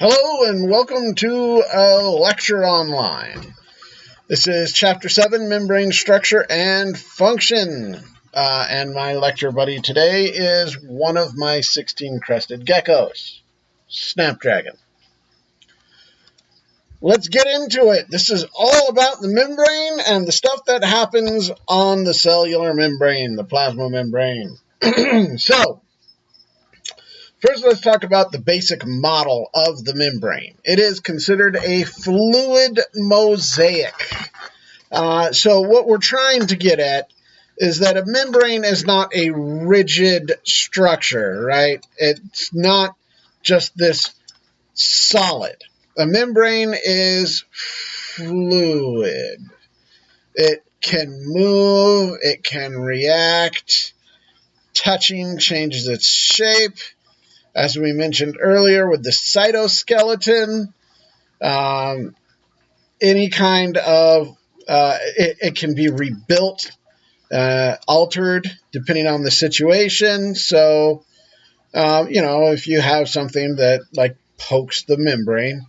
Hello and welcome to a lecture online. This is Chapter 7, Membrane Structure and Function. And my lecture buddy today is one of my 16 crested geckos, Snapdragon. Let's get into it. This is all about the membrane and the stuff that happens on the cellular membrane, the plasma membrane. So, first, let's talk about the basic model of the membrane. It is considered a fluid mosaic. So what we're trying to get at is that a membrane is not a rigid structure, right? It's not just this solid. A membrane is fluid. It can move, it can react. Touching changes its shape. As we mentioned earlier with the cytoskeleton, any kind of, it can be rebuilt, altered, depending on the situation. So, if you have something that, like, pokes the membrane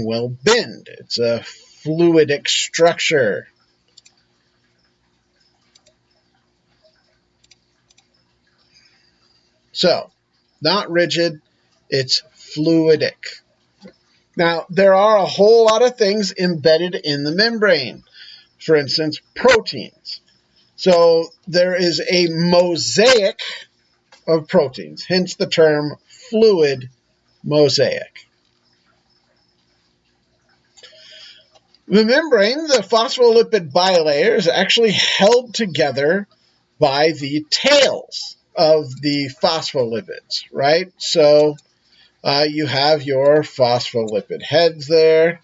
will bend. It's a fluidic structure. So, not rigid, it's fluidic. Now, there are a whole lot of things embedded in the membrane. For instance, proteins. So, there is a mosaic of proteins, hence the term fluid mosaic. The membrane, the phospholipid bilayer, is actually held together by the tails of the phospholipids, right? So you have your phospholipid heads there,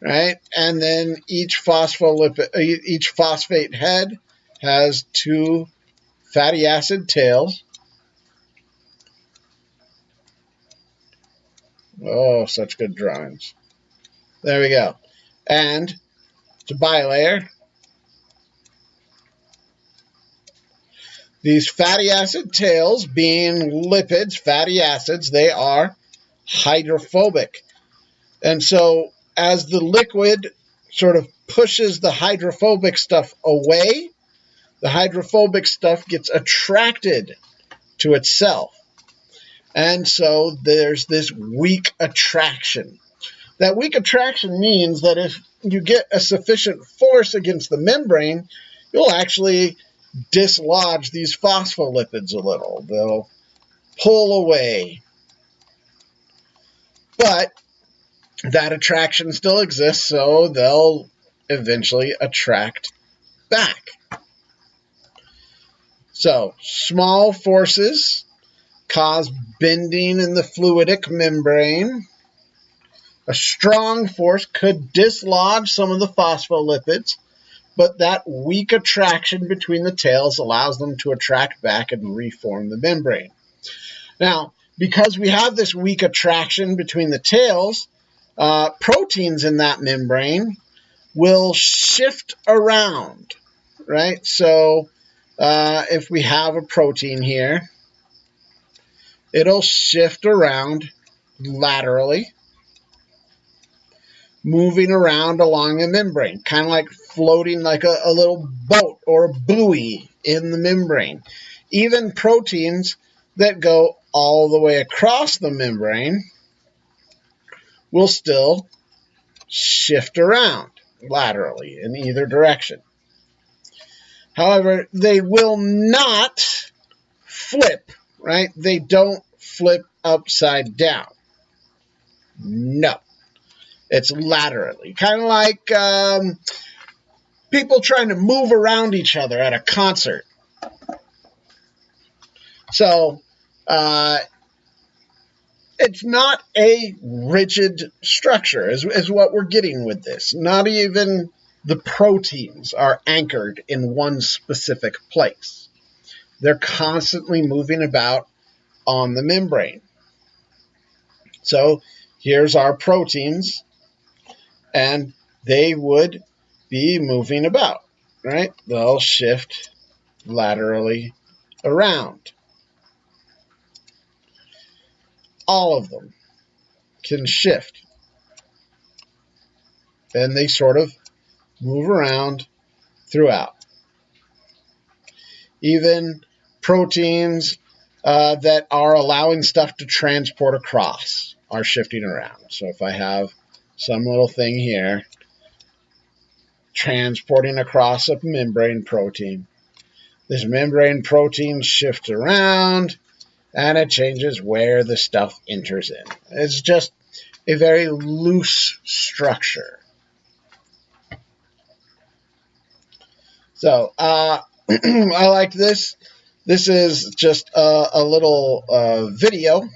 right? And then each phosphate head has two fatty acid tails. Oh, such good drawings. There we go. And it's a bilayer. These fatty acid tails, being lipids, fatty acids, they are hydrophobic. And so as the liquid sort of pushes the hydrophobic stuff away, the hydrophobic stuff gets attracted to itself. And so there's this weak attraction. That weak attraction means that if you get a sufficient force against the membrane, you'll actually dislodge these phospholipids a little. They'll pull away. But that attraction still exists, so they'll eventually attract back. So, small forces cause bending in the fluidic membrane. A strong force could dislodge some of the phospholipids, but that weak attraction between the tails allows them to attract back and reform the membrane. Now, because we have this weak attraction between the tails, proteins in that membrane will shift around, right? So if we have a protein here, it'll shift around laterally, moving around along the membrane, kind of like floating like a little boat or a buoy in the membrane. Even proteins that go all the way across the membrane will still shift around laterally in either direction. However, they will not flip, right? They don't flip upside down. No. It's laterally. Kind of like people trying to move around each other at a concert. So, it's not a rigid structure, is what we're getting with this. Not even the proteins are anchored in one specific place. They're constantly moving about on the membrane. So, here's our proteins. And they would be moving about, right? They'll shift laterally around. all of them can shift. And they sort of move around throughout. Even proteins that are allowing stuff to transport across are shifting around. So if I have some little thing here transporting across a membrane protein, this membrane protein shifts around and it changes where the stuff enters in. It's just a very loose structure. So I like this. This is just a little video.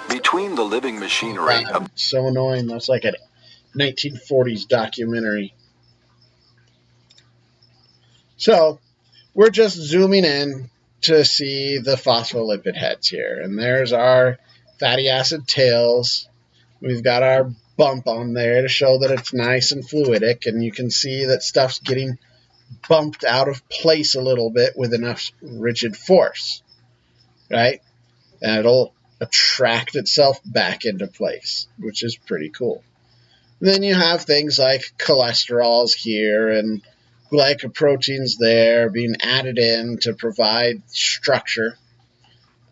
Between the living machinery. So annoying. That's like a 1940s documentary. So we're just zooming in to see the phospholipid heads here. And there's our fatty acid tails. We've got our bump on there to show that it's nice and fluidic. And you can see that stuff's getting bumped out of place a little bit with enough rigid force, right? And it'll attract itself back into place, which is pretty cool. Then you have things like cholesterols here and glycoproteins there being added in to provide structure.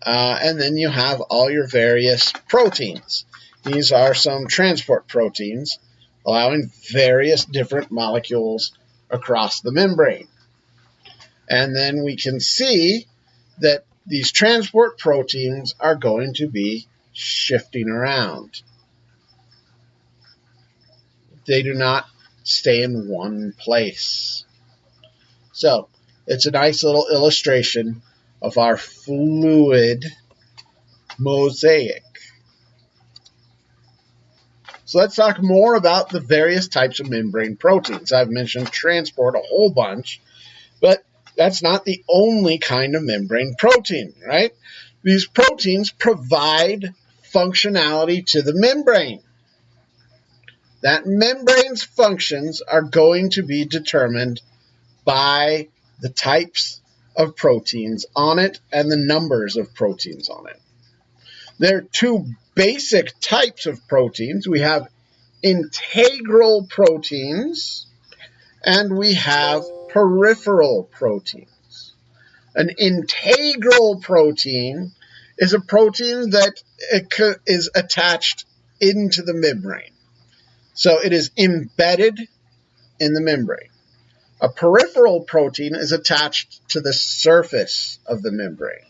And then you have all your various proteins. These are some transport proteins allowing various different molecules across the membrane. And then we can see that these transport proteins are going to be shifting around. They do not stay in one place. So it's a nice little illustration of our fluid mosaic. So let's talk more about the various types of membrane proteins. I've mentioned transport a whole bunch, but that's not the only kind of membrane protein, right? These proteins provide functionality to the membrane. That membrane's functions are going to be determined by the types of proteins on it and the numbers of proteins on it. There are two basic types of proteins. We have integral proteins and we have peripheral proteins. An integral protein is a protein that is attached into the membrane. So it is embedded in the membrane. A peripheral protein is attached to the surface of the membrane.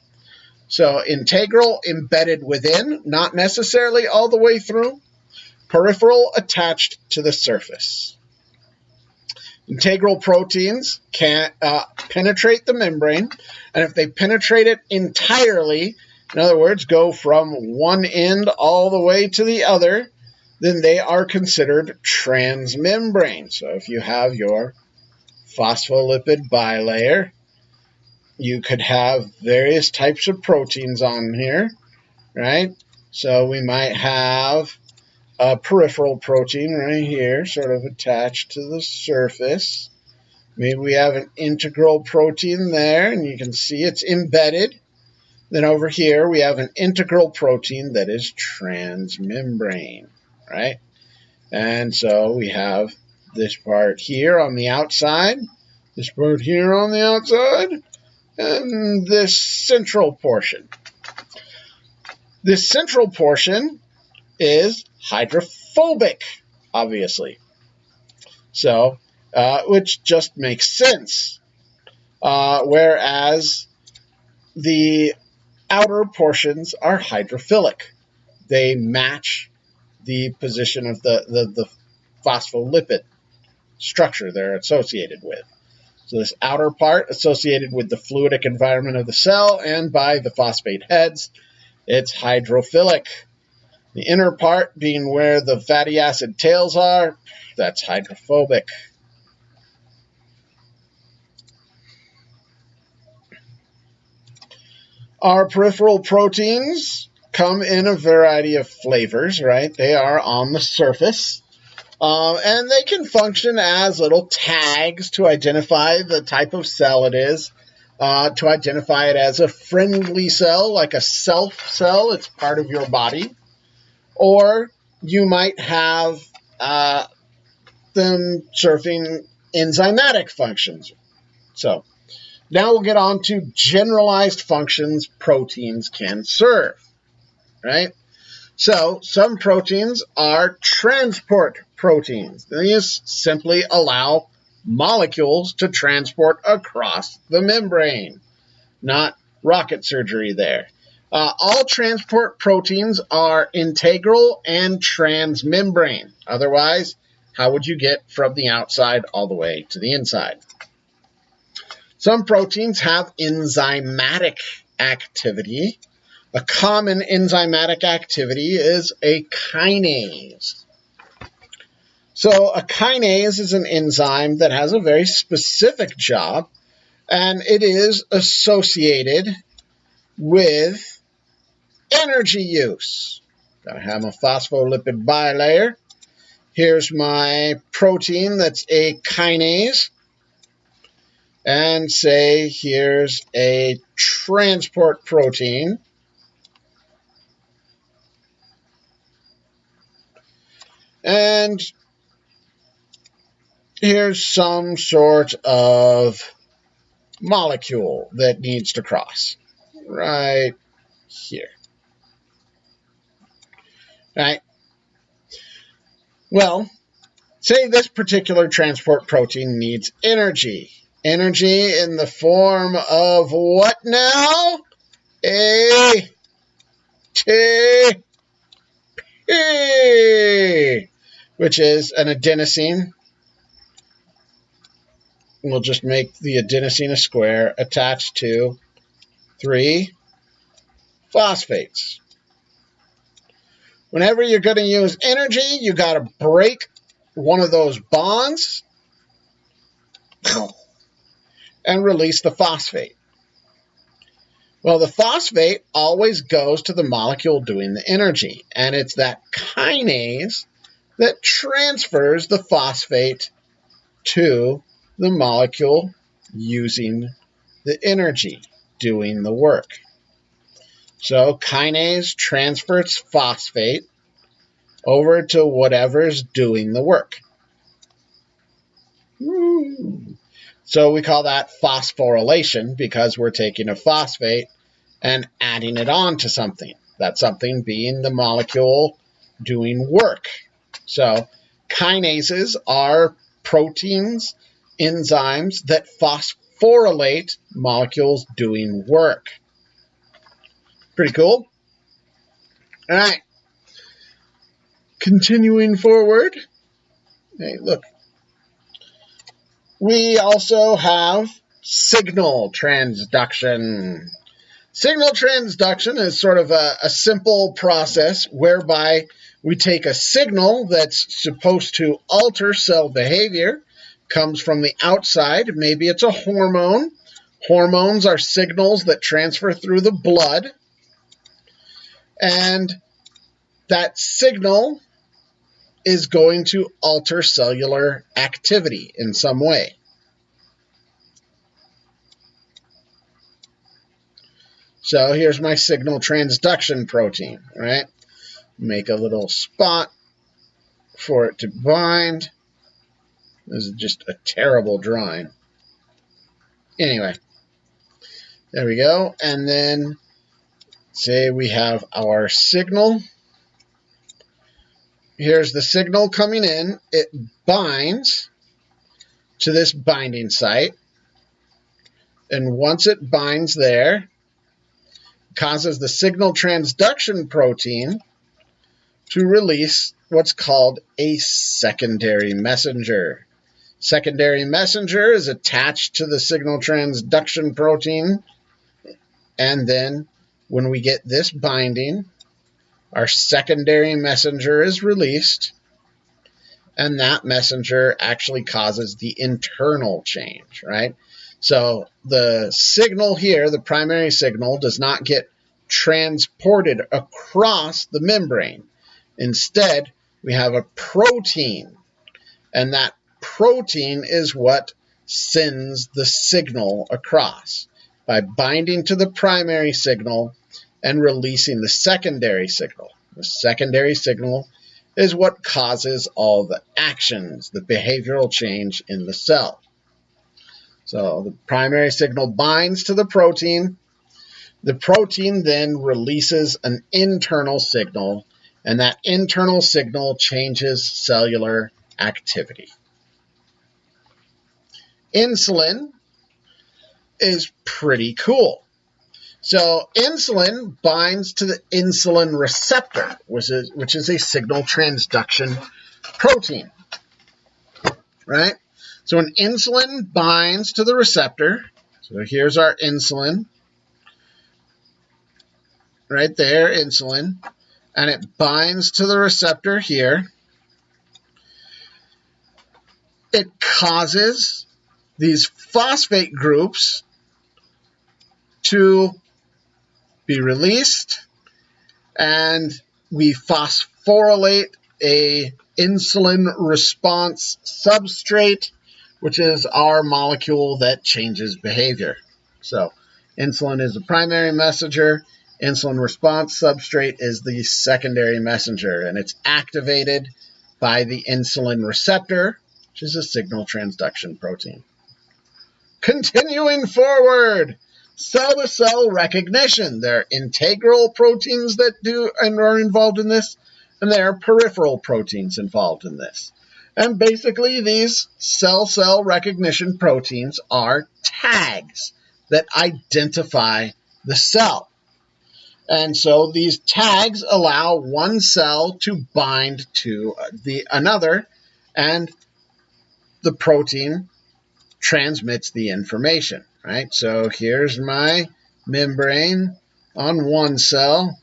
So integral embedded within, not necessarily all the way through. Peripheral attached to the surface. Integral proteins can penetrate the membrane, and if they penetrate it entirely, in other words, go from one end all the way to the other, then they are considered transmembrane. So if you have your phospholipid bilayer, you could have various types of proteins on here, right? So we might have a peripheral protein right here, sort of attached to the surface. Maybe we have an integral protein there, and you can see it's embedded. Then over here, we have an integral protein that is transmembrane, right? And so we have this part here on the outside, this part here on the outside, and this central portion. This central portion is hydrophobic, obviously. So, which just makes sense. Whereas the outer portions are hydrophilic. They match the position of the phospholipid structure they're associated with. So this outer part associated with the fluidic environment of the cell and by the phosphate heads, it's hydrophilic. The inner part being where the fatty acid tails are, that's hydrophobic. Our peripheral proteins come in a variety of flavors, right? They are on the surface. And they can function as little tags to identify the type of cell it is. to identify it as a friendly cell, like a self cell. It's part of your body. Or you might have them serving enzymatic functions. So now we'll get on to generalized functions proteins can serve, right? So some proteins are transport proteins. These simply allow molecules to transport across the membrane. Not rocket surgery there. All transport proteins are integral and transmembrane. Otherwise, how would you get from the outside all the way to the inside? Some proteins have enzymatic activity. A common enzymatic activity is a kinase. So a kinase is an enzyme that has a very specific job, and it is associated with energy use. Got to have a phospholipid bilayer. Here's my protein that's a kinase. And say here's a transport protein. And here's some sort of molecule that needs to cross right here. Right? Well, say this particular transport protein needs energy. Energy in the form of what now? ATP. Which is an adenosine. We'll just make the adenosine a square attached to 3 phosphates. Whenever you're going to use energy, you got to break one of those bonds and release the phosphate. Well, the phosphate always goes to the molecule doing the energy, and it's that kinase that transfers the phosphate to the molecule using the energy, doing the work. So kinase transfers phosphate over to whatever's doing the work. So we call that phosphorylation because we're taking a phosphate and adding it on to something. That something being the molecule doing work. So kinases are proteins, enzymes that phosphorylate molecules doing work. Pretty cool. All right. Continuing forward. Hey, look. We also have signal transduction. Signal transduction is sort of a simple process whereby we take a signal that's supposed to alter cell behavior, comes from the outside. Maybe it's a hormone. Hormones are signals that transfer through the blood. And that signal is going to alter cellular activity in some way. So here's my signal transduction protein, right? Make a little spot for it to bind. This is just a terrible drawing. Anyway, there we go. And then say we have our signal. Here's the signal coming in. It binds to this binding site. And once it binds there, it causes the signal transduction protein to release what's called a secondary messenger. Secondary messenger is attached to the signal transduction protein. And then when we get this binding, our secondary messenger is released, and that messenger actually causes the internal change, right? So the signal here, the primary signal, does not get transported across the membrane. Instead, we have a protein, and that protein is what sends the signal across. by binding to the primary signal and releasing the secondary signal. The secondary signal is what causes all the actions, the behavioral change in the cell. So the primary signal binds to the protein. The protein then releases an internal signal, and that internal signal changes cellular activity. Insulin is pretty cool. So insulin binds to the insulin receptor, which is a signal transduction protein, right? So when insulin binds to the receptor, so here's our insulin, right there, insulin, and it binds to the receptor here. It causes these phosphate groups to be released, and we phosphorylate a insulin response substrate, which is our molecule that changes behavior. So insulin is the primary messenger. Insulin response substrate is the secondary messenger, and it's activated by the insulin receptor, which is a signal transduction protein. Continuing forward, cell-to-cell recognition. There are integral proteins that do and are involved in this, and there are peripheral proteins involved in this. And basically, these cell-cell recognition proteins are tags that identify the cell. And so these tags allow one cell to bind to another, and the protein transmits the information, right? So here's my membrane on one cell,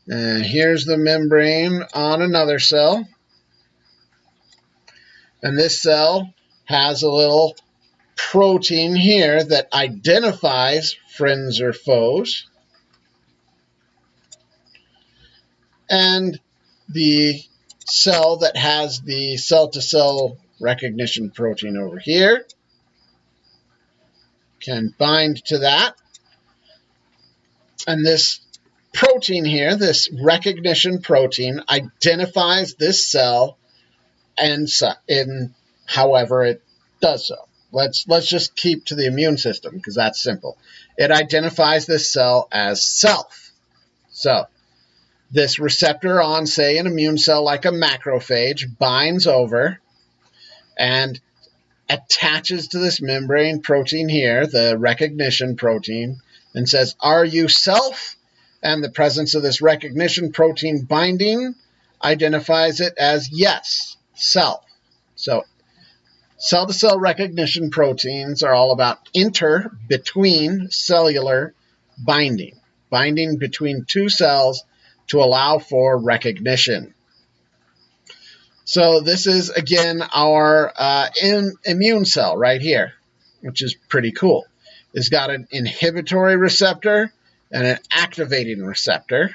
and here's the membrane on another cell. And this cell has a little protein here that identifies friends or foes. And the cell that has the cell-to-cell recognition protein over here can bind to that. And this protein here, this recognition protein, identifies this cell and in however it does so. Let's just keep to the immune system because that's simple. It identifies this cell as self. So this receptor on, say, an immune cell like a macrophage binds over and attaches to this membrane protein here, the recognition protein, and says, "Are you self?" And the presence of this recognition protein binding identifies it as yes, self. So cell-to-cell recognition proteins are all about between cellular binding between two cells to allow for recognition. So this is, again, our immune cell right here, which is pretty cool. It's got an inhibitory receptor and an activating receptor.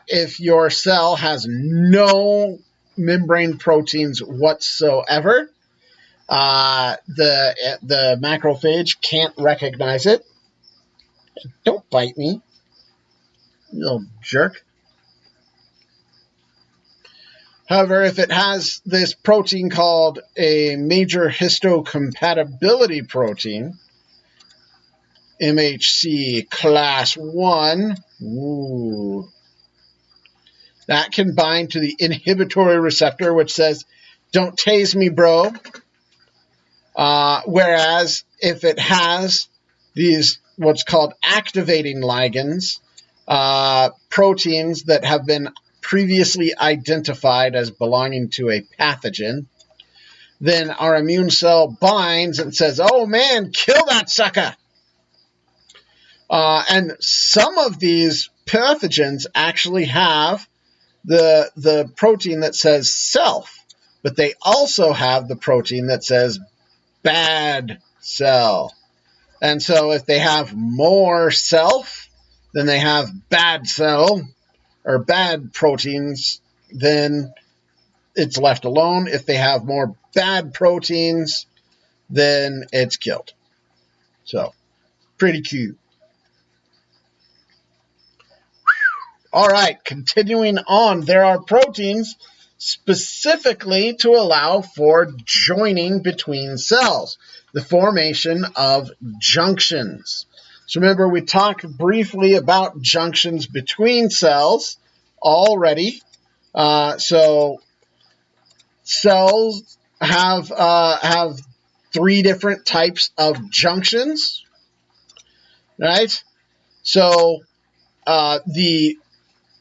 If your cell has no membrane proteins whatsoever, the macrophage can't recognize it. Don't bite me, you little jerk. However, if it has this protein called a major histocompatibility protein, MHC class 1, that can bind to the inhibitory receptor, which says, "Don't tase me, bro." Whereas if it has these what's called activating ligands, proteins that have been previously identified as belonging to a pathogen, then our immune cell binds and says, "Oh man, kill that sucker." And some of these pathogens actually have the protein that says self, but they also have the protein that says bad cell. And so if they have more self than they have bad cell or bad proteins, then it's left alone. If they have more bad proteins, then it's killed. So Pretty cute. All right, continuing on, there are proteins specifically to allow for joining between cells, the formation of junctions. So remember, we talked briefly about junctions between cells already. So cells have three different types of junctions, right? So the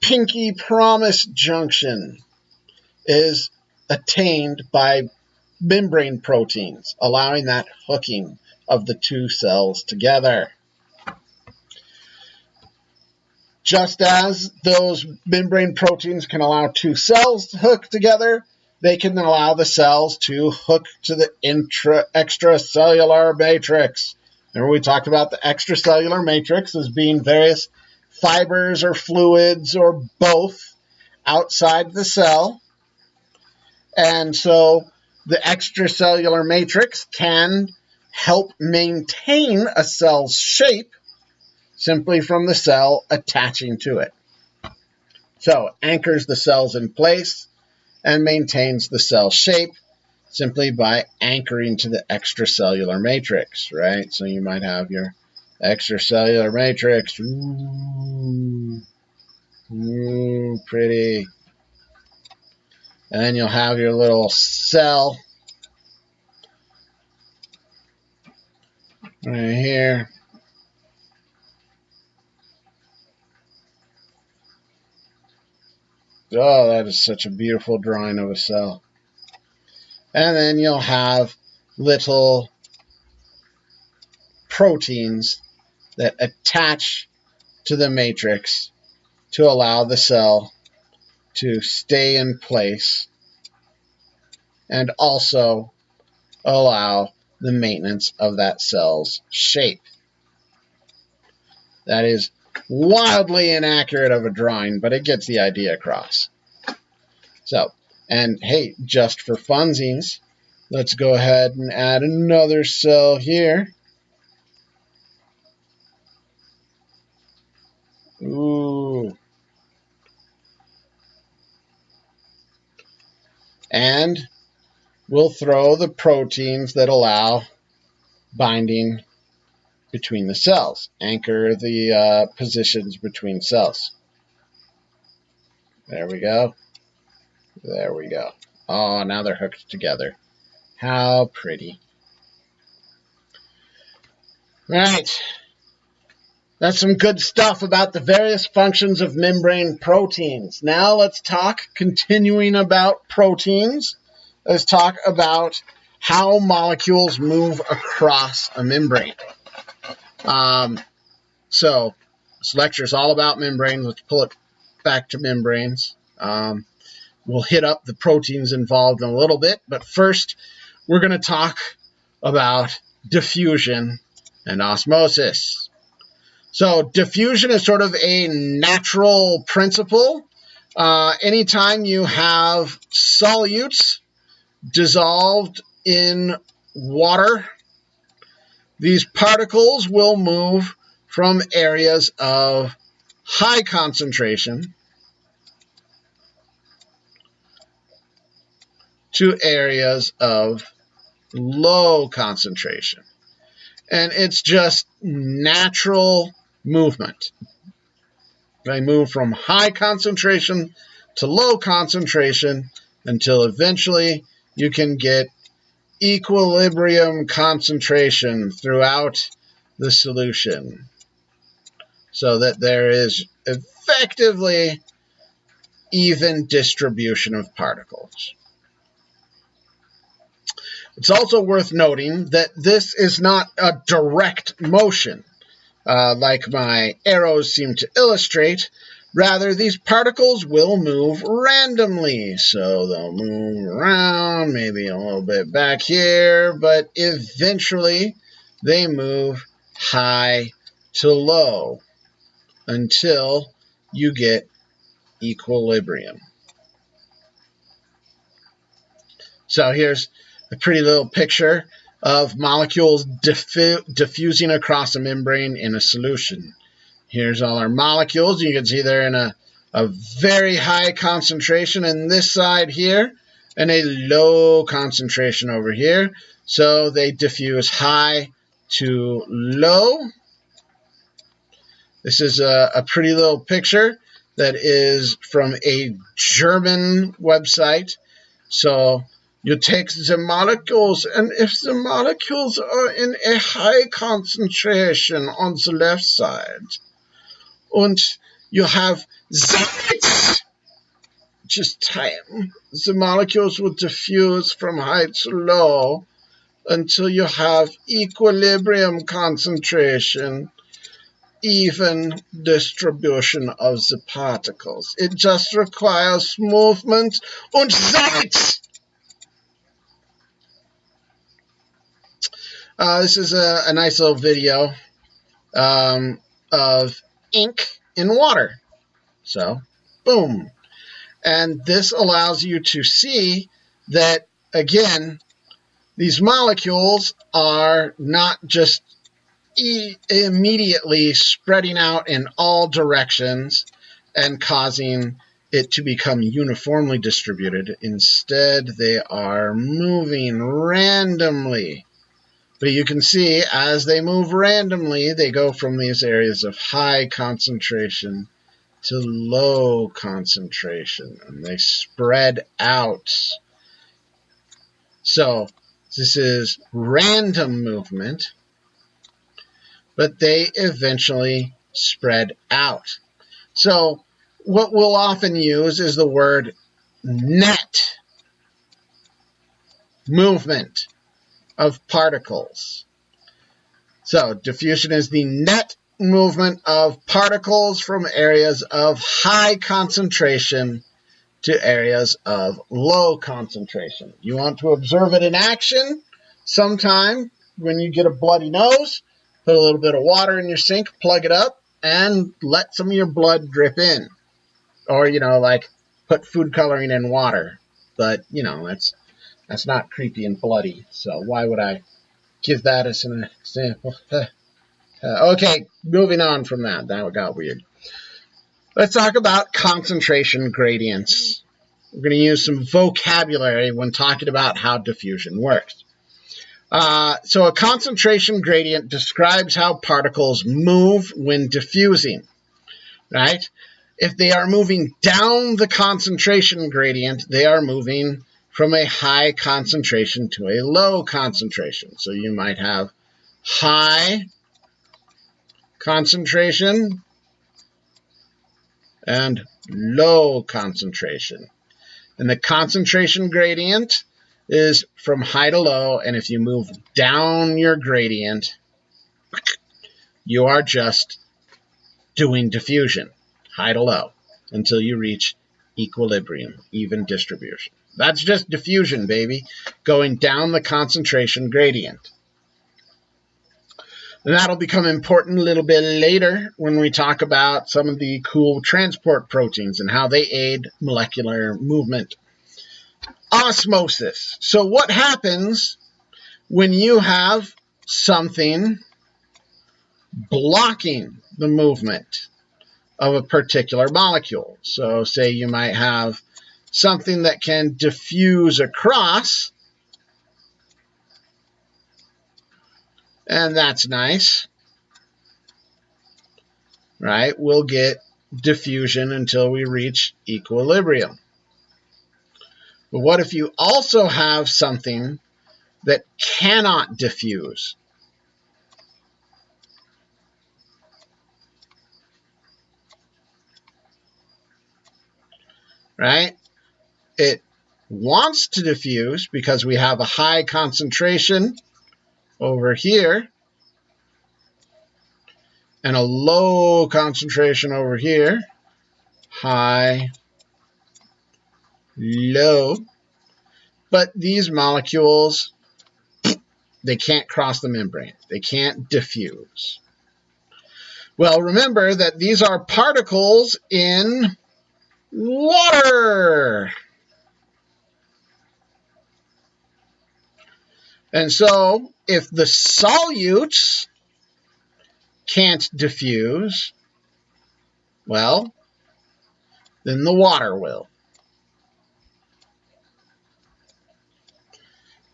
pinky promise junction is attained by membrane proteins, allowing that hooking of the two cells together. Just as those membrane proteins can allow two cells to hook together, they can allow the cells to hook to the extracellular matrix. Remember, we talked about the extracellular matrix as being various fibers or fluids or both outside the cell. And so the extracellular matrix can help maintain a cell's shape simply from the cell attaching to it. So anchors the cells in place and maintains the cell shape simply by anchoring to the extracellular matrix, right? So you might have your extracellular matrix. Ooh, pretty. And then you'll have your little cell right here. Oh, that is such a beautiful drawing of a cell. And then you'll have little proteins that attach to the matrix to allow the cell to stay in place and also allow the maintenance of that cell's shape. That is wildly inaccurate of a drawing, but it gets the idea across. So, and hey, just for funsies, let's go ahead and add another cell here. Ooh. And we'll throw the proteins that allow binding between the cells. Anchor the positions between cells. There we go. There we go. Oh, now they're hooked together. How pretty. Right. That's some good stuff about the various functions of membrane proteins. Now let's talk, continuing about proteins, let's talk about how molecules move across a membrane. So this lecture is all about membranes. Let's pull it back to membranes. We'll hit up the proteins involved in a little bit, but first we're going to talk about diffusion and osmosis. So diffusion is sort of a natural principle. Anytime you have solutes dissolved in water, these particles will move from areas of high concentration to areas of low concentration. And it's just natural movement. They move from high concentration to low concentration until eventually you can get equilibrium concentration throughout the solution so that there is effectively even distribution of particles. It's also worth noting that this is not a direct motion, like my arrows seem to illustrate. Rather, these particles will move randomly. So they'll move around, maybe a little bit back here, but eventually they move high to low until you get equilibrium. So here's a pretty little picture of molecules diffusing across a membrane in a solution. Here's all our molecules. You can see they're in a very high concentration in this side here and a low concentration over here. So they diffuse high to low. This is a pretty little picture that is from a German website. So you take the molecules, and if the molecules are in a high concentration on the left side, and you have Zeit, just time, the molecules will diffuse from high to low until you have equilibrium concentration, even distribution of the particles. It just requires movement and Zeit. This is a nice little video of ink in water. So, boom. And this allows you to see that, again, these molecules are not just immediately spreading out in all directions and causing it to become uniformly distributed. Instead, they are moving randomly. But you can see as they move randomly, they go from these areas of high concentration to low concentration, and they spread out. So this is random movement, but they eventually spread out. So what we'll often use is the word net movement of particles. So diffusion is the net movement of particles from areas of high concentration to areas of low concentration. You want to observe it in action sometime when you get a bloody nose, put a little bit of water in your sink, plug it up, and let some of your blood drip in. Or, like put food coloring in water. But, that's not creepy and bloody. So why would I give that as an example? Okay, moving on from that. That got weird. Let's talk about concentration gradients. We're going to use some vocabulary when talking about how diffusion works. So a concentration gradient describes how particles move when diffusing, right? If they are moving down the concentration gradient, they are moving from a high concentration to a low concentration. So you might have high concentration and low concentration. And the concentration gradient is from high to low, and if you move down your gradient, you are just doing diffusion, high to low, until you reach equilibrium, even distribution. That's just diffusion, baby, going down the concentration gradient. And that'll become important a little bit later when we talk about some of the cool transport proteins and how they aid molecular movement. Osmosis. So what happens when you have something blocking the movement of a particular molecule? So say you might have something that can diffuse across, and that's nice, right? We'll get diffusion until we reach equilibrium. But what if you also have something that cannot diffuse? Right? It wants to diffuse because we have a high concentration over here and a low concentration over here. High, low. But these molecules, they can't cross the membrane. They can't diffuse. Well, remember that these are particles in water. And so if the solutes can't diffuse, well, then the water will.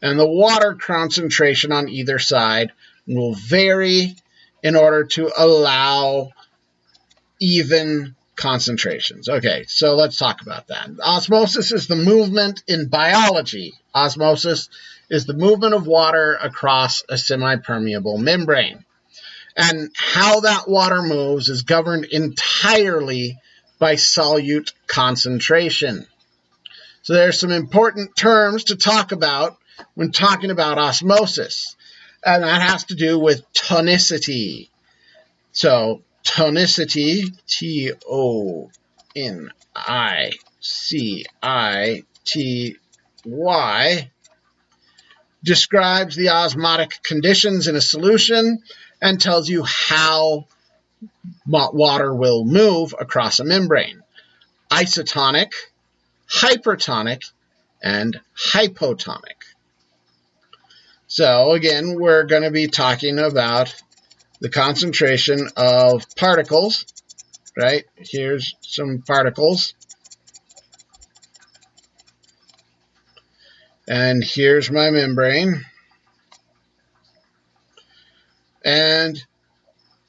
And the water concentration on either side will vary in order to allow even concentrations. Okay, so let's talk about that. Osmosis is the movement in biology. Osmosis is the movement of water across a semi-permeable membrane. And how that water moves is governed entirely by solute concentration. So there's some important terms to talk about when talking about osmosis, and that has to do with tonicity. So tonicity, T-O-N-I-C-I-T-Y, describes the osmotic conditions in a solution and tells you how water will move across a membrane. Isotonic, hypertonic, and hypotonic. So again, we're going to be talking about the concentration of particles, right? Here's some particles. And here's my membrane. And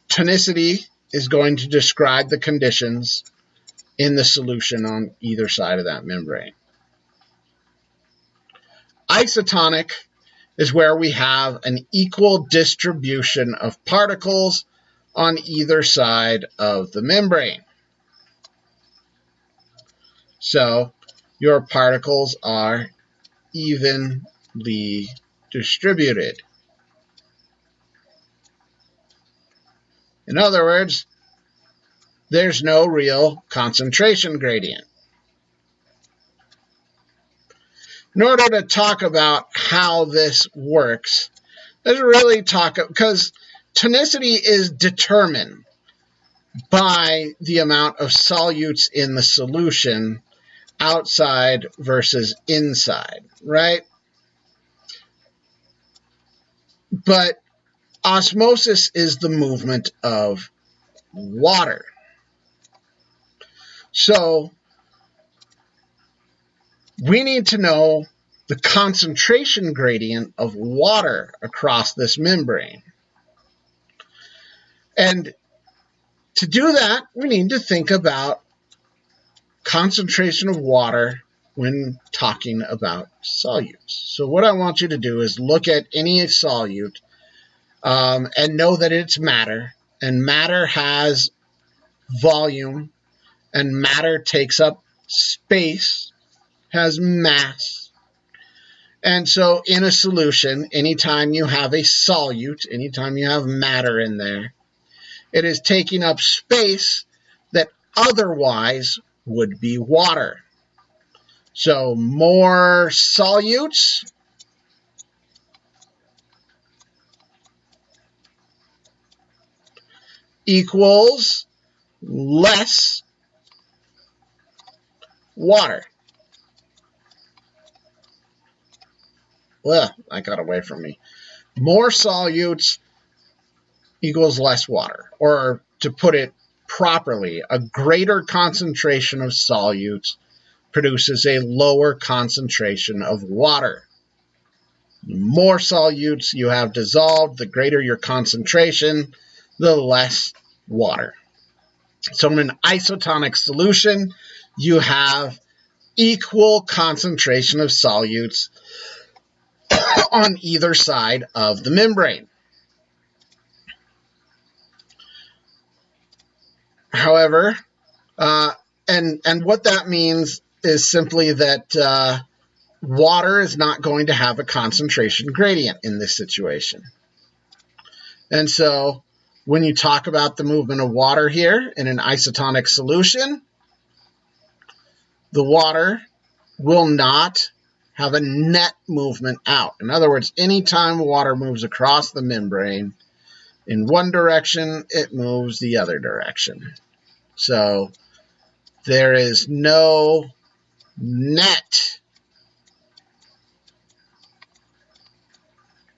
tonicity is going to describe the conditions in the solution on either side of that membrane. Isotonic is where we have an equal distribution of particles on either side of the membrane. So your particles are evenly distributed. In other words, there's no real concentration gradient. In order to talk about how this works, let's really talk, because tonicity is determined by the amount of solutes in the solution outside versus inside, right? But osmosis is the movement of water. So we need to know the concentration gradient of water across this membrane. And to do that, we need to think about concentration of water when talking about solutes. So what I want you to do is look at any solute and know that it's matter, and matter has volume, and matter takes up space, has mass. And so in a solution, anytime you have a solute, anytime you have matter in there, it is taking up space that otherwise would be water. So more solutes equals less water. Well, that got away from me. More solutes equals less water. Or to put it properly, a greater concentration of solutes produces a lower concentration of water. The more solutes you have dissolved, the greater your concentration, the less water. So in an isotonic solution, you have equal concentration of solutes on either side of the membrane. However, and what that means is simply that water is not going to have a concentration gradient in this situation. And so when you talk about the movement of water here in an isotonic solution, the water will not have a net movement out. In other words, anytime water moves across the membrane in one direction, it moves the other direction. So there is no net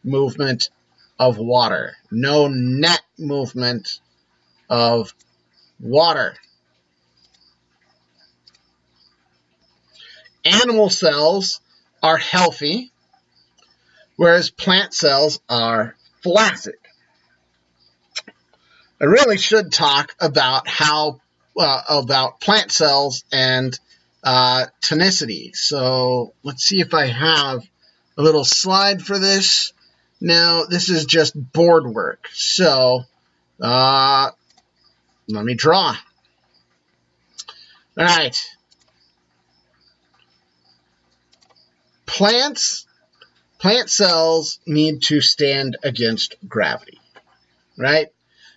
movement of water. No net movement of water. Animal cells are healthy, whereas plant cells are flaccid. I really should talk about about plant cells and tonicity. So let's see if I have a little slide for this. No, this is just board work. So let me draw. All right. Plant cells need to stand against gravity, right?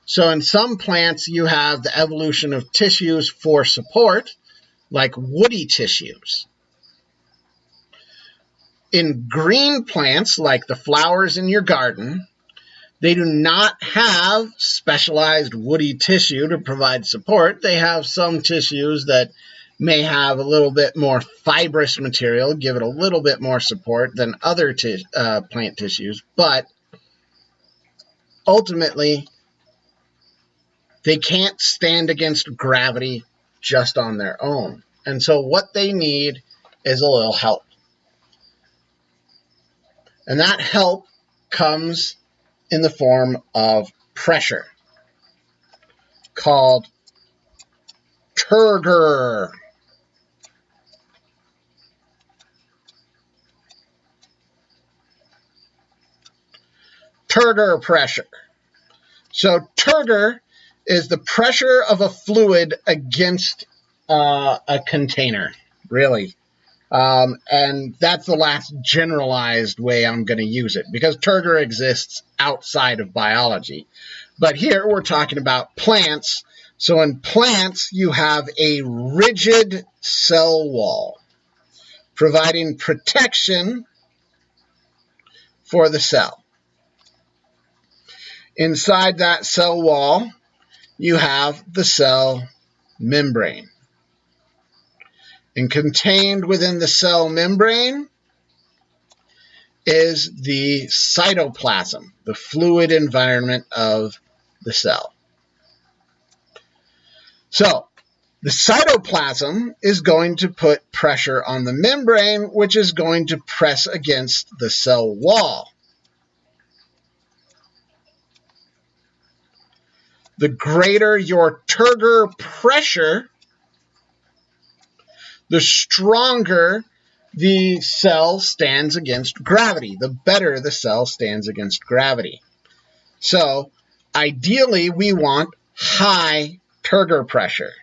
So in some plants, you have the evolution of tissues for support, like woody tissues. In green plants, like the flowers in your garden, they do not have specialized woody tissue to provide support. They have some tissues that may have a little bit more fibrous material, give it a little bit more support than other plant tissues, but ultimately, they can't stand against gravity just on their own. And so what they need is a little help. And that help comes in the form of pressure, called turgor. Turgor pressure. So turgor is the pressure of a fluid against a container, really. And that's the last generalized way I'm going to use it, because turgor exists outside of biology. But here we're talking about plants. So in plants, you have a rigid cell wall, providing protection for the cell. Inside that cell wall, you have the cell membrane. And contained within the cell membrane is the cytoplasm, the fluid environment of the cell. So, the cytoplasm is going to put pressure on the membrane, which is going to press against the cell wall. The greater your turgor pressure, the stronger the cell stands against gravity, the better the cell stands against gravity. So, ideally, we want high turgor pressure.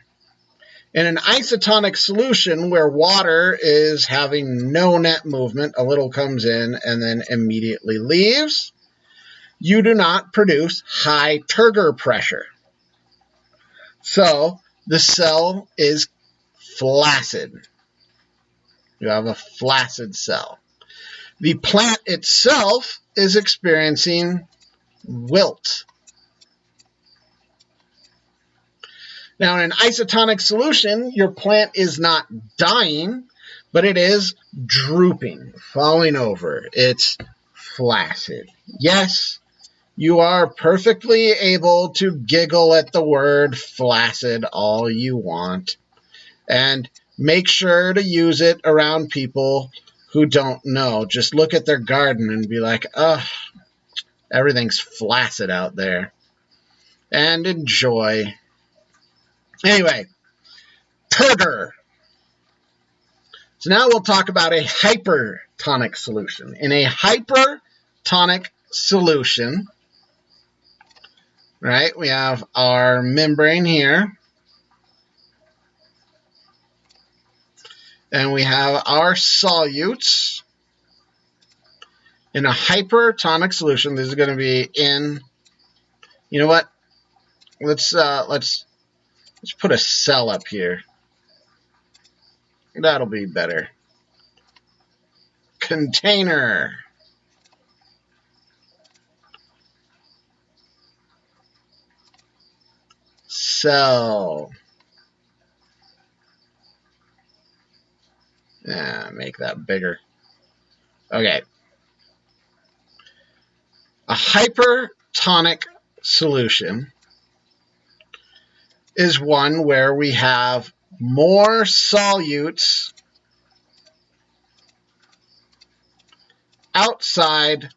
In an isotonic solution where water is having no net movement, a little comes in and then immediately leaves, you do not produce high turgor pressure. So the cell is flaccid. You have a flaccid cell. The plant itself is experiencing wilt. Now, in an isotonic solution, your plant is not dying, but it is drooping, falling over. It's flaccid. Yes, you are perfectly able to giggle at the word flaccid all you want. And make sure to use it around people who don't know. Just look at their garden and be like, ugh, everything's flaccid out there. And enjoy. Anyway, turgor. So now we'll talk about a hypertonic solution. In a hypertonic solution, right, we have our membrane here. And we have our solutes. In a hypertonic solution, this is going to be in, you know what? Let's put a cell up here. That'll be better. Container. Cell. Make that bigger. Okay. hypertonic solution is one where we have more solutes outside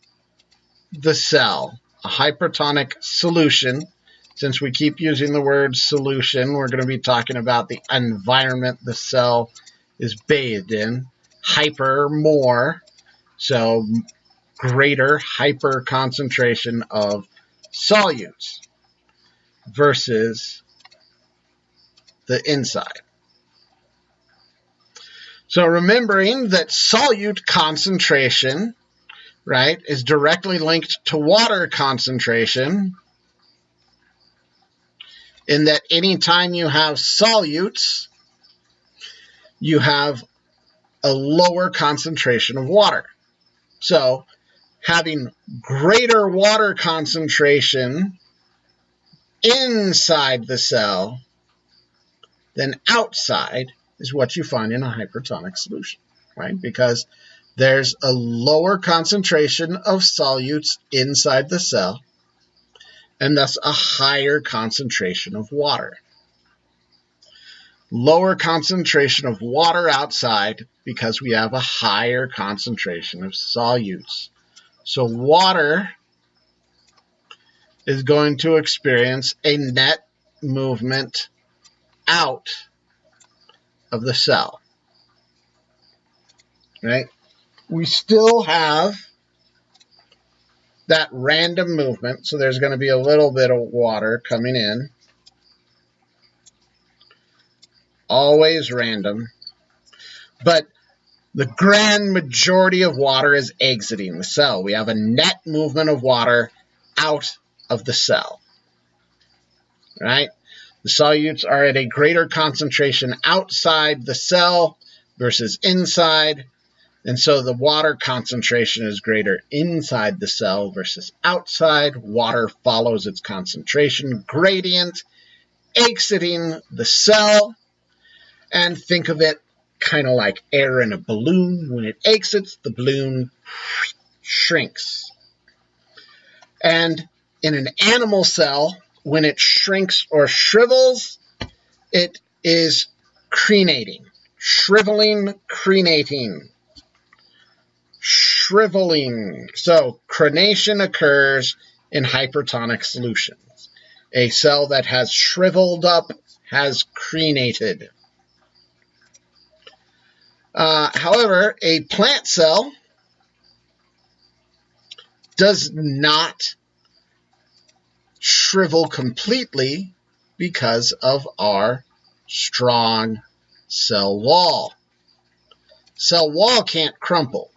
the cell. A hypertonic solution, since we keep using the word solution, we're going to be talking about the environment the cell is bathed in. Hyper, more, so greater hyper concentration of solutes versus the inside. So remembering that solute concentration, right, is directly linked to water concentration, in that anytime you have solutes, you have a lower concentration of water. So having greater water concentration inside the cell than outside is what you find in a hypertonic solution, right? Because there's a lower concentration of solutes inside the cell, and thus a higher concentration of water. Lower concentration of water outside because we have a higher concentration of solutes. So water is going to experience a net movement out of the cell, right? We still have that random movement, so there's going to be a little bit of water coming in. Always random. But the grand majority of water is exiting the cell. We have a net movement of water out of the cell, right? The solutes are at a greater concentration outside the cell versus inside. And so the water concentration is greater inside the cell versus outside. Water follows its concentration gradient, exiting the cell. And think of it kind of like air in a balloon. When it exits, the balloon shrinks. And in an animal cell, when it shrinks or shrivels, it is crenating. Shriveling, crenating. Shriveling. So crenation occurs in hypertonic solutions. A cell that has shriveled up has crenated. However, a plant cell does not shrivel completely because of our strong cell wall. Cell wall can't crumple.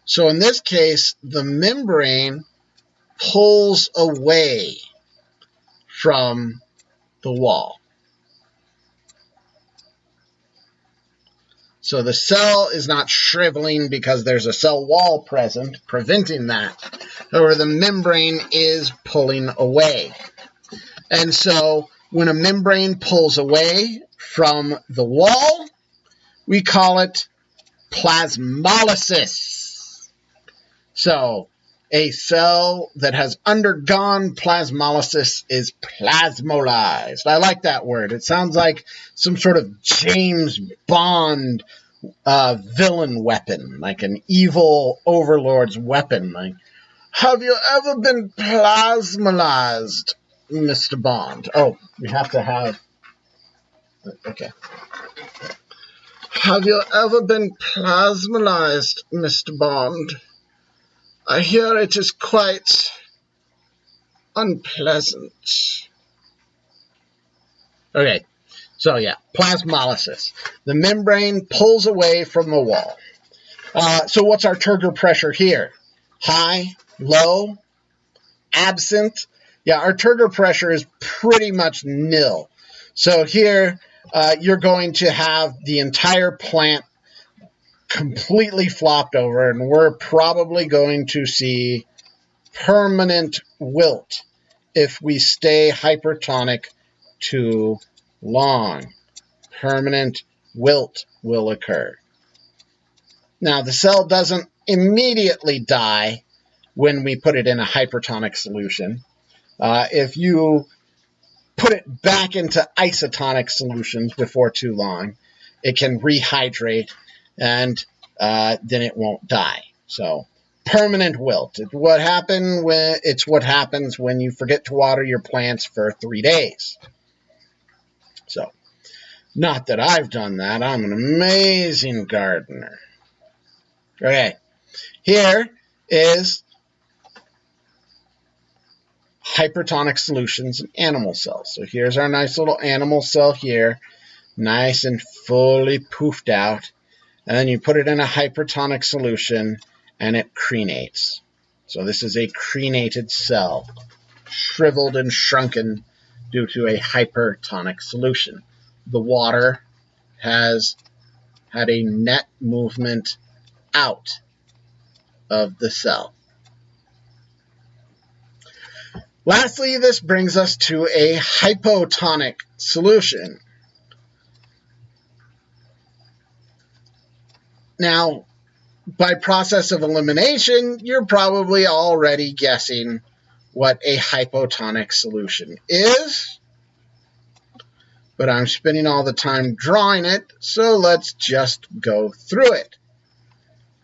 So in this case, the membrane pulls away from the wall. So the cell is not shriveling because there's a cell wall present, preventing that. However, the membrane is pulling away. And so when a membrane pulls away from the wall, we call it plasmolysis. So a cell that has undergone plasmolysis is plasmolysed. I like that word. It sounds like some sort of James Bond villain weapon, like an evil overlord's weapon. Like, have you ever been plasmolysed, Mr. Bond? Oh, we have to have... Okay. Have you ever been plasmolysed, Mr. Bond? I hear it is quite unpleasant. Okay, so yeah, plasmolysis. The membrane pulls away from the wall. So what's our turgor pressure here? High, low, absent? Yeah, our turgor pressure is pretty much nil. So here, you're going to have the entire plant completely flopped over, and we're probably going to see permanent wilt if we stay hypertonic too long. Permanent wilt will occur. Now, the cell doesn't immediately die when we put it in a hypertonic solution. If you put it back into isotonic solutions before too long, it can rehydrate, and then it won't die. So permanent wilt. It's what happens when you forget to water your plants for 3 days. So, not that I've done that. I'm an amazing gardener. Okay, here is hypertonic solutions in animal cells. So here's our nice little animal cell here, nice and fully poofed out. And then you put it in a hypertonic solution, and it crenates. So this is a crenated cell, shriveled and shrunken due to a hypertonic solution. The water has had a net movement out of the cell. Lastly, this brings us to a hypotonic solution. Now, by process of elimination, you're probably already guessing what a hypotonic solution is, but I'm spending all the time drawing it, so let's just go through it.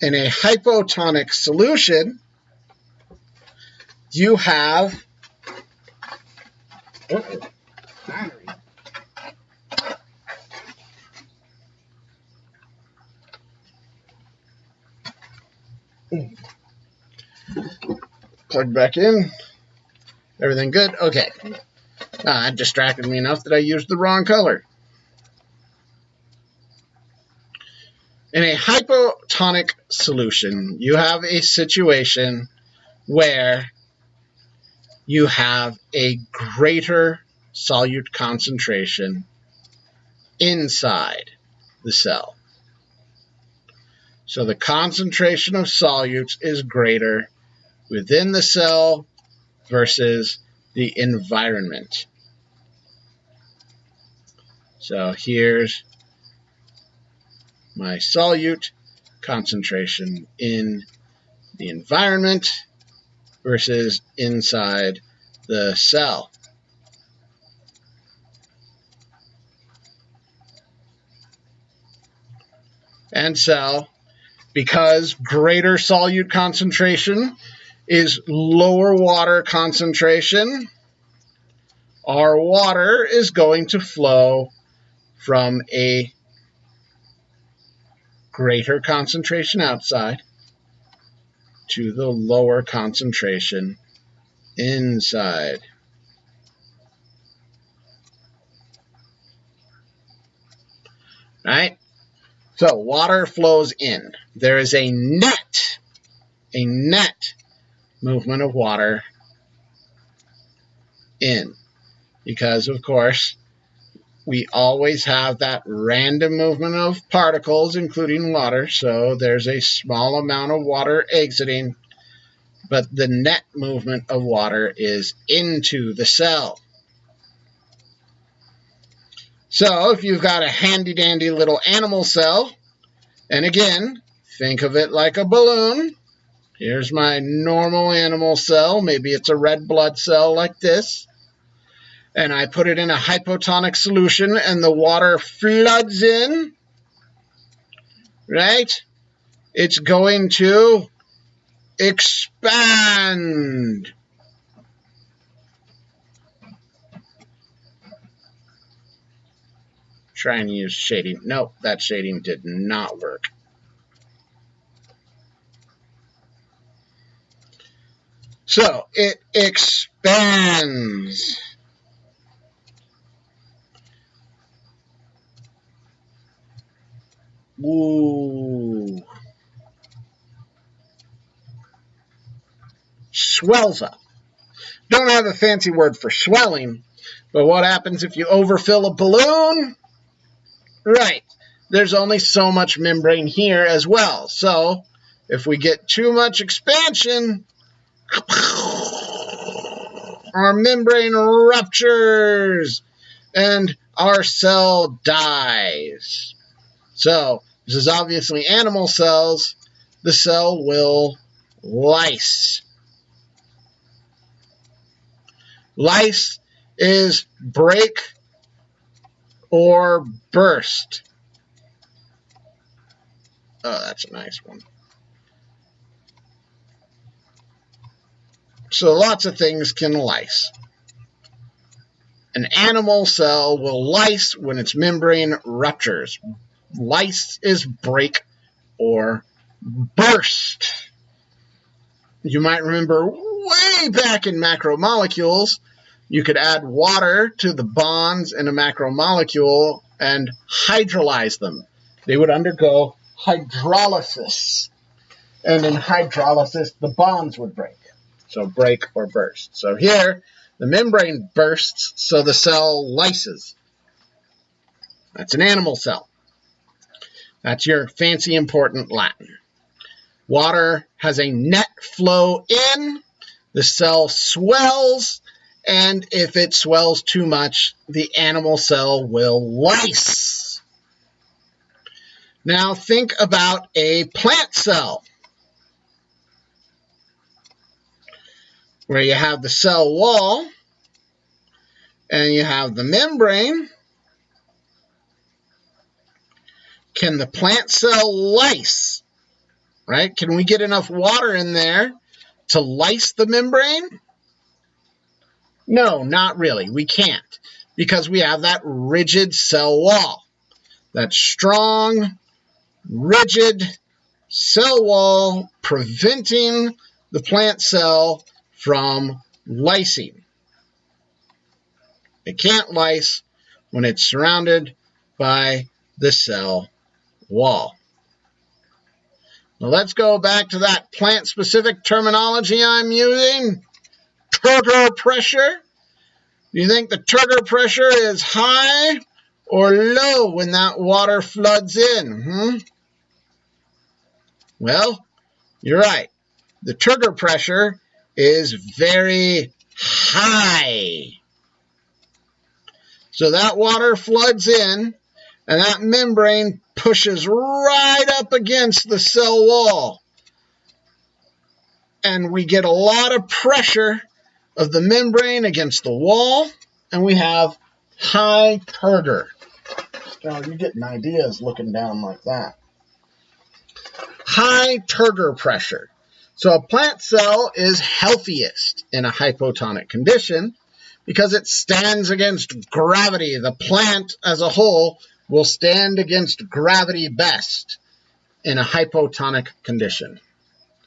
In a hypotonic solution, you have plug back in. Everything good? Okay. It distracted me enough that I used the wrong color. In a hypotonic solution, you have a situation where you have a greater solute concentration inside the cell. So the concentration of solutes is greater within the cell versus the environment. So here's my solute concentration in the environment versus inside the cell. And so, because greater solute concentration is lower water concentration, our water is going to flow from a greater concentration outside to the lower concentration inside. Right? So water flows in. There is a net movement of water in. Because, of course, we always have that random movement of particles, including water. So there's a small amount of water exiting, but the net movement of water is into the cell. So if you've got a handy-dandy little animal cell, and again, think of it like a balloon. Here's my normal animal cell. Maybe it's a red blood cell like this. And I put it in a hypotonic solution, and the water floods in. Right? It's going to expand. Try and use shading. Nope, that shading did not work. So it expands. Ooh. Swells up. Don't have a fancy word for swelling, but what happens if you overfill a balloon? Right, there's only so much membrane here as well. So if we get too much expansion, our membrane ruptures and our cell dies. So this is obviously animal cells. The cell will lyse. Lyse is break or burst. Oh, that's a nice one. So lots of things can lyse. An animal cell will lyse when its membrane ruptures. Lyse is break or burst. You might remember way back in macromolecules, you could add water to the bonds in a macromolecule and hydrolyze them. They would undergo hydrolysis. And in hydrolysis, the bonds would break. So break or burst. So here, the membrane bursts, so the cell lyses. That's an animal cell. That's your fancy important Latin. Water has a net flow in, the cell swells, and if it swells too much, the animal cell will lyse. Now think about a plant cell, where you have the cell wall, and you have the membrane. Can the plant cell lyse? Right? Can we get enough water in there to lyse the membrane? No, not really. We can't, because we have that rigid cell wall. That strong, rigid cell wall preventing the plant cell from lysing. It can't lyse when it's surrounded by the cell wall. Now let's go back to that plant-specific terminology I'm using. Turgor pressure. Do you think the turgor pressure is high or low when that water floods in? Well, you're right. The turgor pressure is very high. So that water floods in, and that membrane pushes right up against the cell wall. And we get a lot of pressure of the membrane against the wall, and we have high turgor. Oh, you're getting ideas looking down like that. High turgor pressure. So a plant cell is healthiest in a hypotonic condition because it stands against gravity. The plant as a whole will stand against gravity best in a hypotonic condition.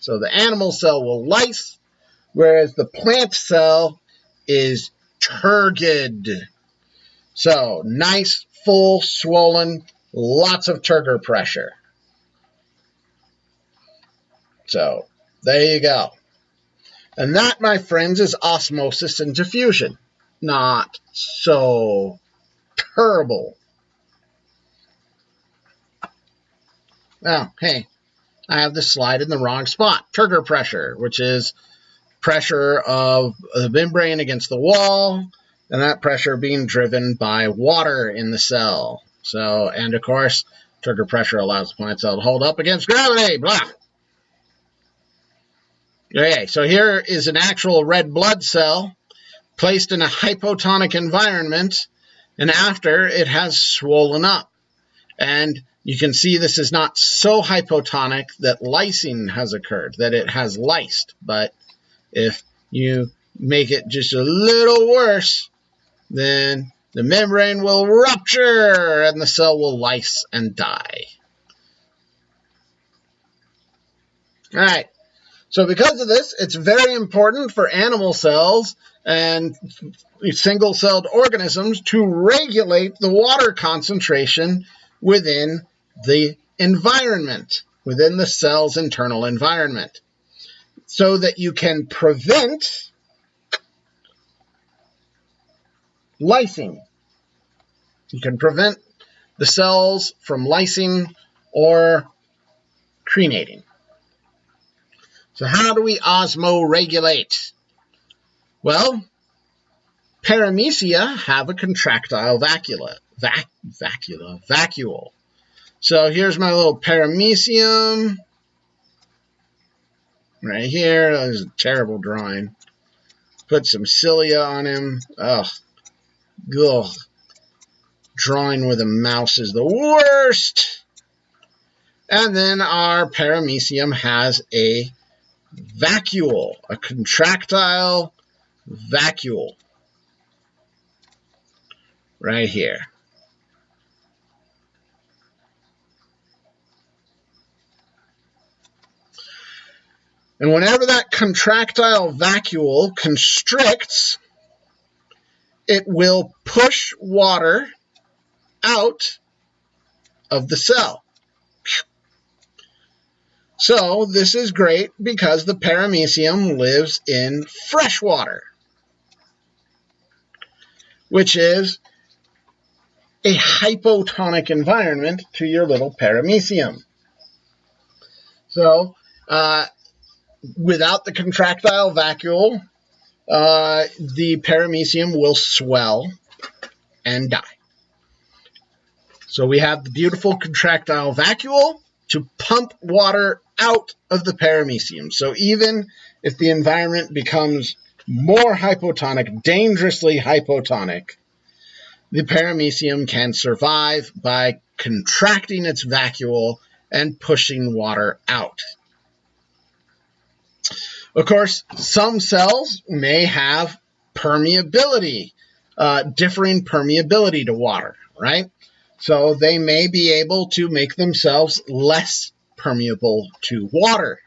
So the animal cell will lyse, whereas the plant cell is turgid. So nice, full, swollen, lots of turgor pressure. So there you go. And that, my friends, is osmosis and diffusion. Not so terrible. Well, hey, I have this slide in the wrong spot. Turgor pressure, which is pressure of the membrane against the wall, and that pressure being driven by water in the cell. So, and of course, turgor pressure allows the plant cell to hold up against gravity. Blah. Okay, so here is an actual red blood cell placed in a hypotonic environment, and after it has swollen up. And you can see this is not so hypotonic that lysing has occurred, that it has lysed. But if you make it just a little worse, then the membrane will rupture and the cell will lyse and die. All right. So because of this, it's very important for animal cells and single-celled organisms to regulate the water concentration within the environment, within the cell's internal environment, so that you can prevent lysing. You can prevent the cells from lysing or crenating. So how do we osmoregulate? Well, paramecia have a contractile vacuole. So here's my little paramecium. Right here, there's a terrible drawing. put some cilia on him. Ugh. Ugh. Drawing with a mouse is the worst. And then our paramecium has a vacuole, a contractile vacuole. Right here. And whenever that contractile vacuole constricts, it will push water out of the cell. So this is great because the paramecium lives in fresh water, which is a hypotonic environment to your little paramecium. So without the contractile vacuole, the paramecium will swell and die. So we have the beautiful contractile vacuole to pump water out of the paramecium. So even if the environment becomes more hypotonic, dangerously hypotonic, the paramecium can survive by contracting its vacuole and pushing water out. Of course, some cells may have permeability, differing permeability to water, right? So they may be able to make themselves less permeable to water.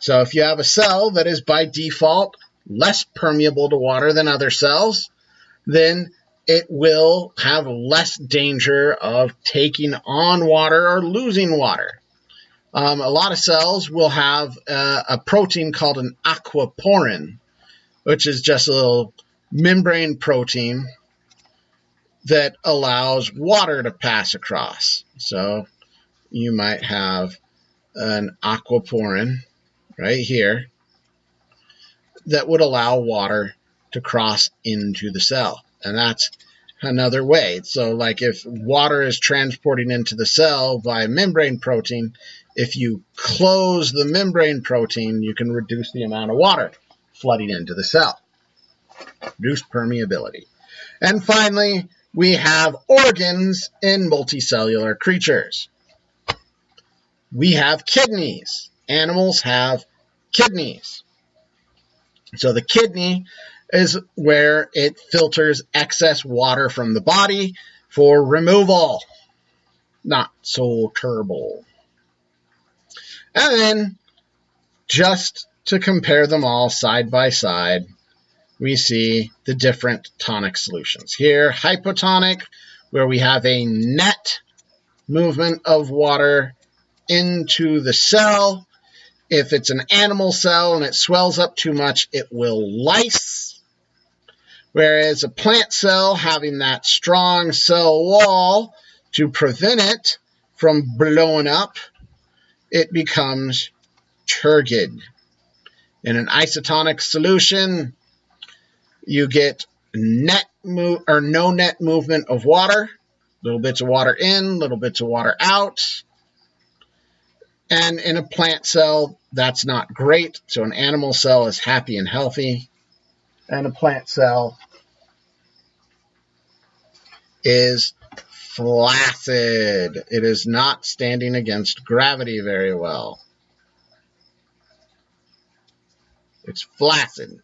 So if you have a cell that is by default less permeable to water than other cells, then it will have less danger of taking on water or losing water. A lot of cells will have a protein called an aquaporin, which is just a little membrane protein that allows water to pass across. So you might have an aquaporin right here that would allow water to cross into the cell. And that's another way. So like if water is transporting into the cell via membrane protein, if you close the membrane protein, you can reduce the amount of water flooding into the cell. Reduce permeability. And finally, we have organs in multicellular creatures. We have kidneys. Animals have kidneys. So the kidney is where it filters excess water from the body for removal. Not so terrible. And then, just to compare them all side by side, we see the different tonic solutions. Here, hypotonic, where we have a net movement of water into the cell. If it's an animal cell and it swells up too much, it will lyse. Whereas a plant cell, having that strong cell wall to prevent it from blowing up, it becomes turgid. In an isotonic solution, you get no net movement of water, little bits of water in, little bits of water out. And in a plant cell, that's not great. So an animal cell is happy and healthy, and a plant cell is flaccid. It is not standing against gravity very well. It's flaccid.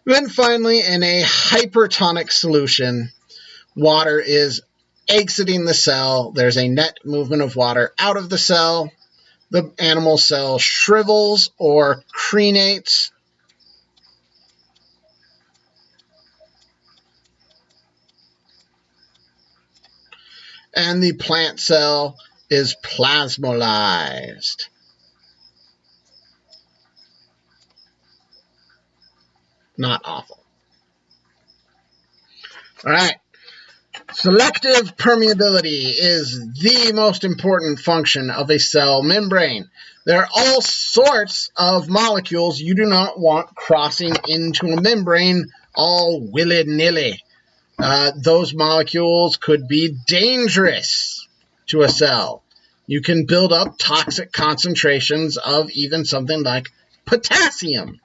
Then finally, in a hypertonic solution, water is exiting the cell. There's a net movement of water out of the cell. The animal cell shrivels or crenates. And the plant cell is plasmolysed. Not awful. All right. Selective permeability is the most important function of a cell membrane. There are all sorts of molecules you do not want crossing into a membrane all willy-nilly. Those molecules could be dangerous to a cell. You can build up toxic concentrations of even something like potassium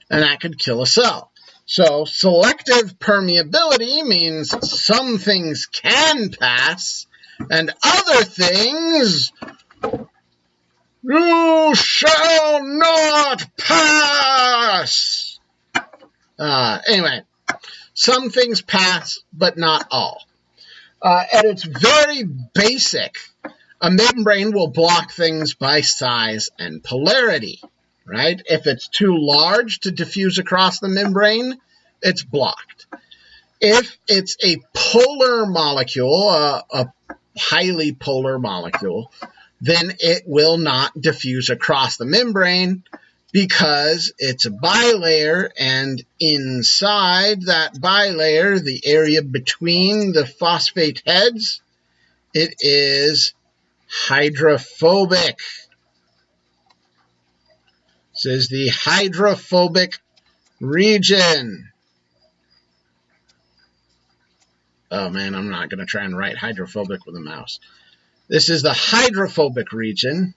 and that could kill a cell. So selective permeability means some things can pass, and other things you shall not pass. Anyway, some things pass, but not all. At its very basic, a membrane will block things by size and polarity, right? If it's too large to diffuse across the membrane, it's blocked. If it's a polar molecule, a highly polar molecule, then it will not diffuse across the membrane because it's a bilayer, and inside that bilayer, the area between the phosphate heads, it is hydrophobic. This is the hydrophobic region. Oh man, I'm not going to try and write hydrophobic with a mouse. This is the hydrophobic region.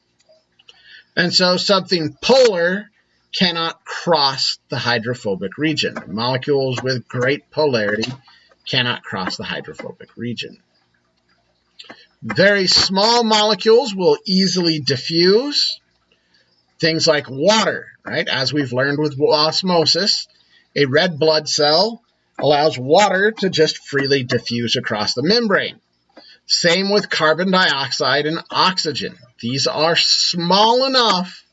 And so something polar cannot cross the hydrophobic region. Molecules with great polarity cannot cross the hydrophobic region. Very small molecules will easily diffuse. Things like water, right? As we've learned with osmosis, a red blood cell allows water to just freely diffuse across the membrane. Same with carbon dioxide and oxygen. These are small enough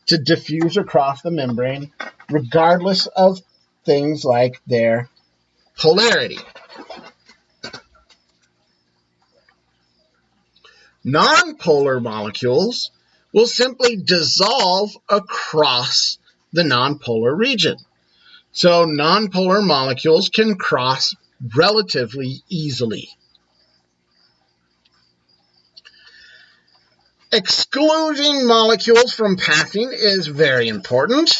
to diffuse across the membrane, regardless of things like their polarity. Nonpolar molecules will simply dissolve across the nonpolar region. So nonpolar molecules can cross relatively easily. Excluding molecules from passing is very important.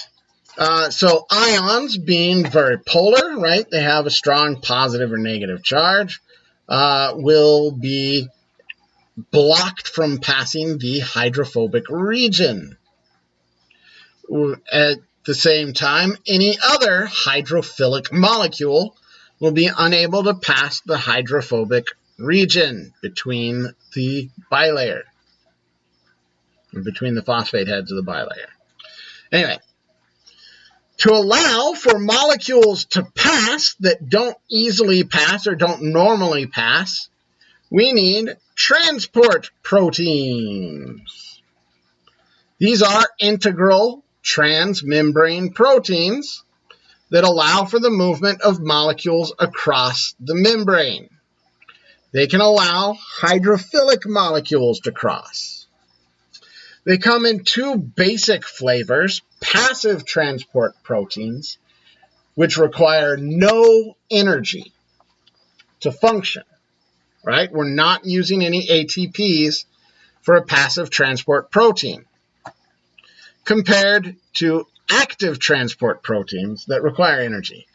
So ions, being very polar, right, they have a strong positive or negative charge, will be blocked from passing the hydrophobic region. At the same time, any other hydrophilic molecule will be unable to pass the hydrophobic region between the bilayer, between the phosphate heads of the bilayer. Anyway, to allow for molecules to pass that don't easily pass or don't normally pass, we need transport proteins. These are integral transmembrane proteins that allow for the movement of molecules across the membrane. They can allow hydrophilic molecules to cross. They come in two basic flavors: passive transport proteins, which require no energy to function. Right? We're not using any ATPs for a passive transport protein, compared to active transport proteins that require energy.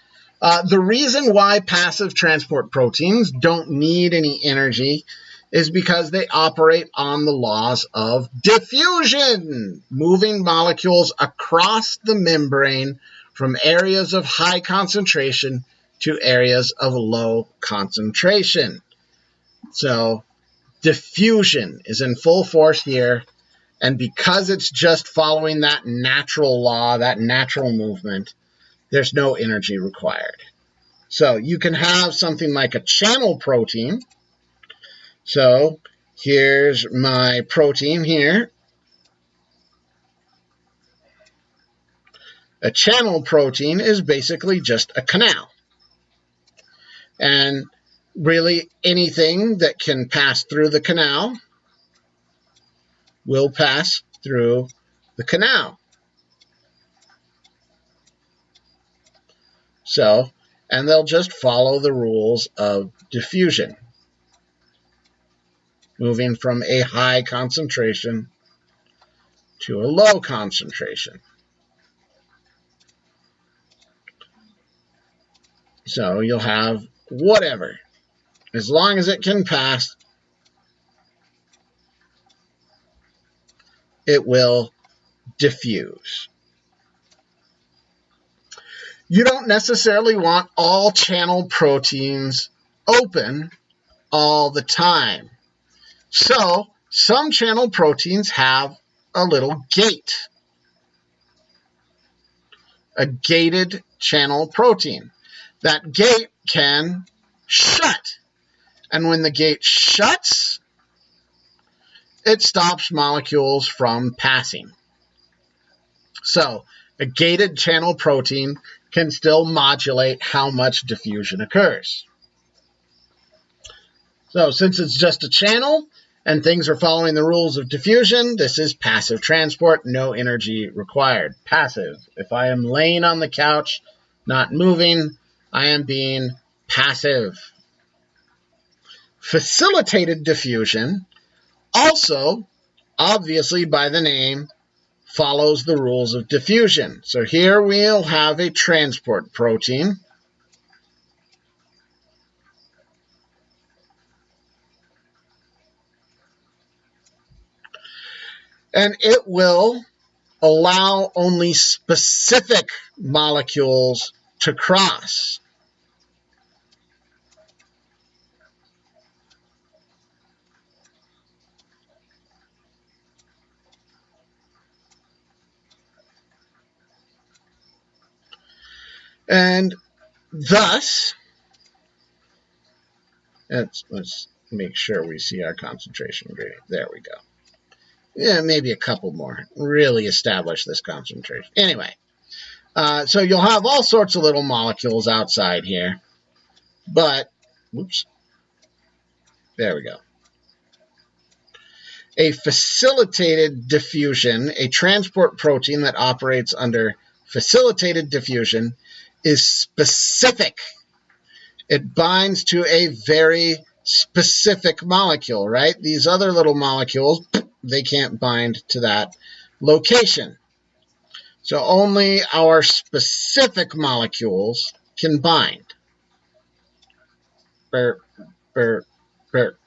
The reason why passive transport proteins don't need any energy is because they operate on the laws of diffusion, moving molecules across the membrane from areas of high concentration to areas of low concentration. So diffusion is in full force here, and because it's just following that natural law, that natural movement, there's no energy required. So you can have something like a channel protein. So here's my protein here. A channel protein is basically just a canal. And really anything that can pass through the canal will pass through the canal. So, and they'll just follow the rules of diffusion, moving from a high concentration to a low concentration. So you'll have whatever. As long as it can pass, it will diffuse. you don't necessarily want all channel proteins open all the time. So some channel proteins have a little gate, a gated channel protein. That gate can shut. And when the gate shuts, it stops molecules from passing. So a gated channel protein can still modulate how much diffusion occurs. So since it's just a channel and things are following the rules of diffusion, this is passive transport, no energy required. Passive. If I am laying on the couch, not moving, I am being passive. Facilitated diffusion, also, obviously by the name, follows the rules of diffusion. So here we'll have a transport protein. And it will allow only specific molecules to cross. And thus, let's make sure we see our concentration gradient. There we go. Yeah, maybe a couple more. Really establish this concentration. Anyway, so you'll have all sorts of little molecules outside here. But, whoops, there we go. A facilitated diffusion, a transport protein that operates under facilitated diffusion, is specific. It binds to a very specific molecule, right? These other little molecules, they can't bind to that location. So only our specific molecules can bind. Burp, burp, burp.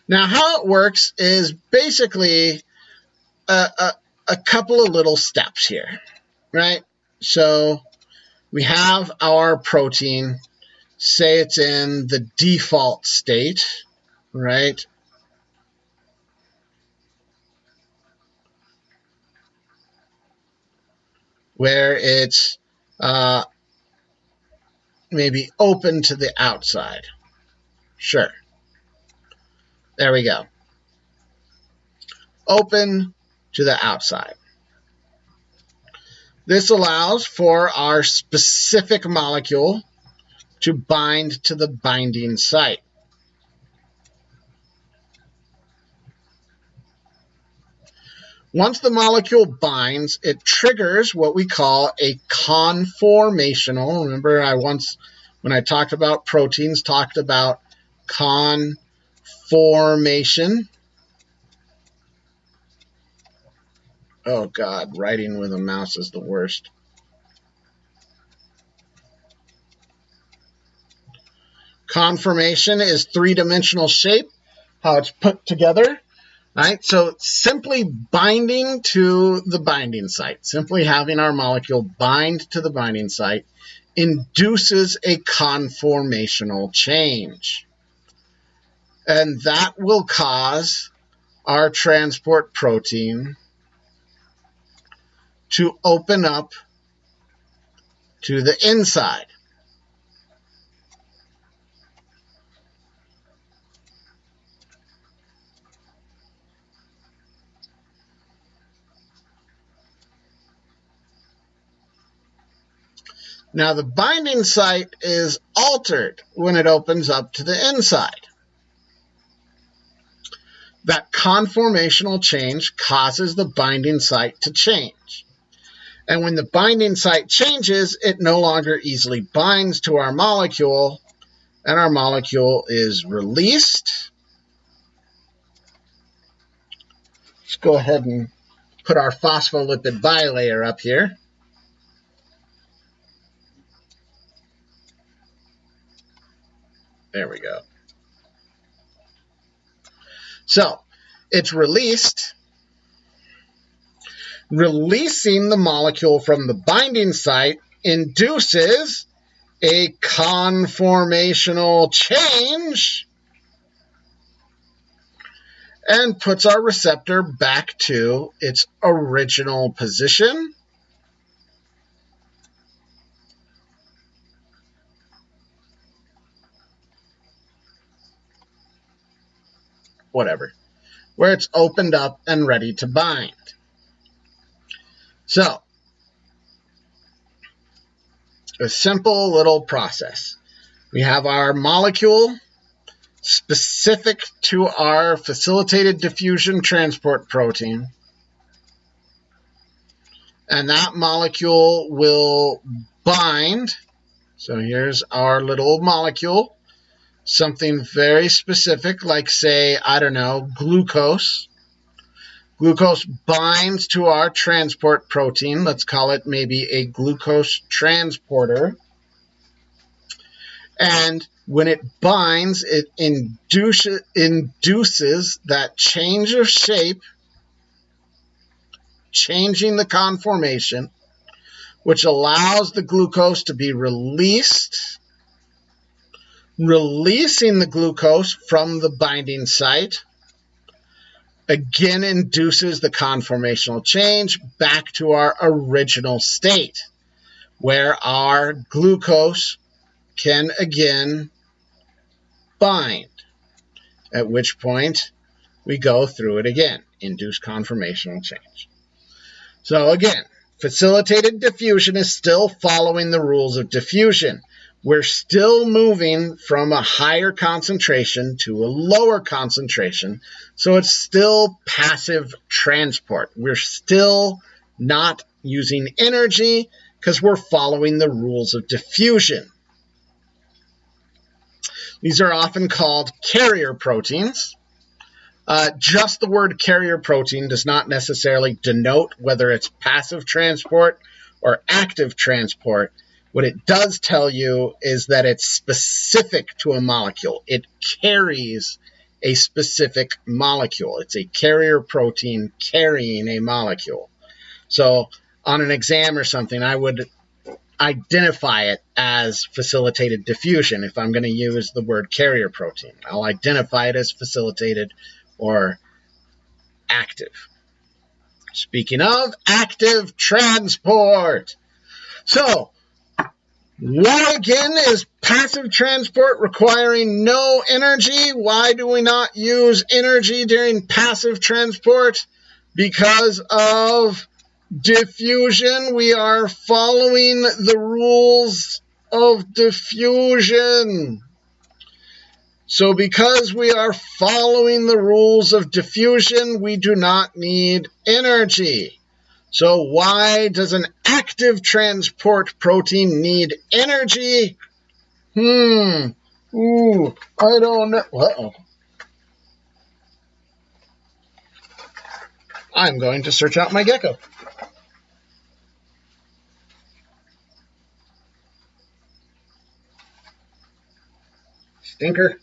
Now, how it works is basically a couple of little steps here, right? So we have our protein, say it's in the default state, right? Where it's maybe open to the outside. Sure. There we go. Open to the outside. This allows for our specific molecule to bind to the binding site. Once the molecule binds, it triggers what we call a conformational. Remember, when I talked about proteins, talked about conformation. Oh God, writing with a mouse is the worst. Conformation is three-dimensional shape, how it's put together. Right? So simply binding to the binding site, simply having our molecule bind to the binding site, induces a conformational change. And that will cause our transport protein to open up to the inside. Now, the binding site is altered when it opens up to the inside. That conformational change causes the binding site to change. And when the binding site changes, it no longer easily binds to our molecule, and our molecule is released. Let's go ahead and put our phospholipid bilayer up here. There we go. So it's released, Releasing the molecule from the binding site induces a conformational change and puts our receptor back to its original position. Whatever, where it's opened up and ready to bind. So, a simple little process. We have our molecule specific to our facilitated diffusion transport protein. And that molecule will bind. So here's our little molecule. Something very specific, like, say, I don't know, glucose. Glucose binds to our transport protein. Let's call it maybe a glucose transporter. And when it binds, it induces that change of shape, changing the conformation, which allows the glucose to be released. Releasing the glucose from the binding site again induces the conformational change back to our original state, where our glucose can again bind, at which point we go through it again, induce conformational change. So again, facilitated diffusion is still following the rules of diffusion. We're still moving from a higher concentration to a lower concentration, so it's still passive transport. We're still not using energy because we're following the rules of diffusion. These are often called carrier proteins. Just the word carrier protein does not necessarily denote whether it's passive transport or active transport. What it does tell you is that it's specific to a molecule. It carries a specific molecule. It's a carrier protein carrying a molecule. So on an exam or something, I would identify it as facilitated diffusion if I'm going to use the word carrier protein. I'll identify it as facilitated or active. Speaking of active transport. So, what again is passive transport requiring no energy? Why do we not use energy during passive transport? Because of diffusion. We are following the rules of diffusion. So because we are following the rules of diffusion, we do not need energy. So why does an active transport protein need energy? I don't know. Uh-oh. I'm going to search out my Gecko. Stinker.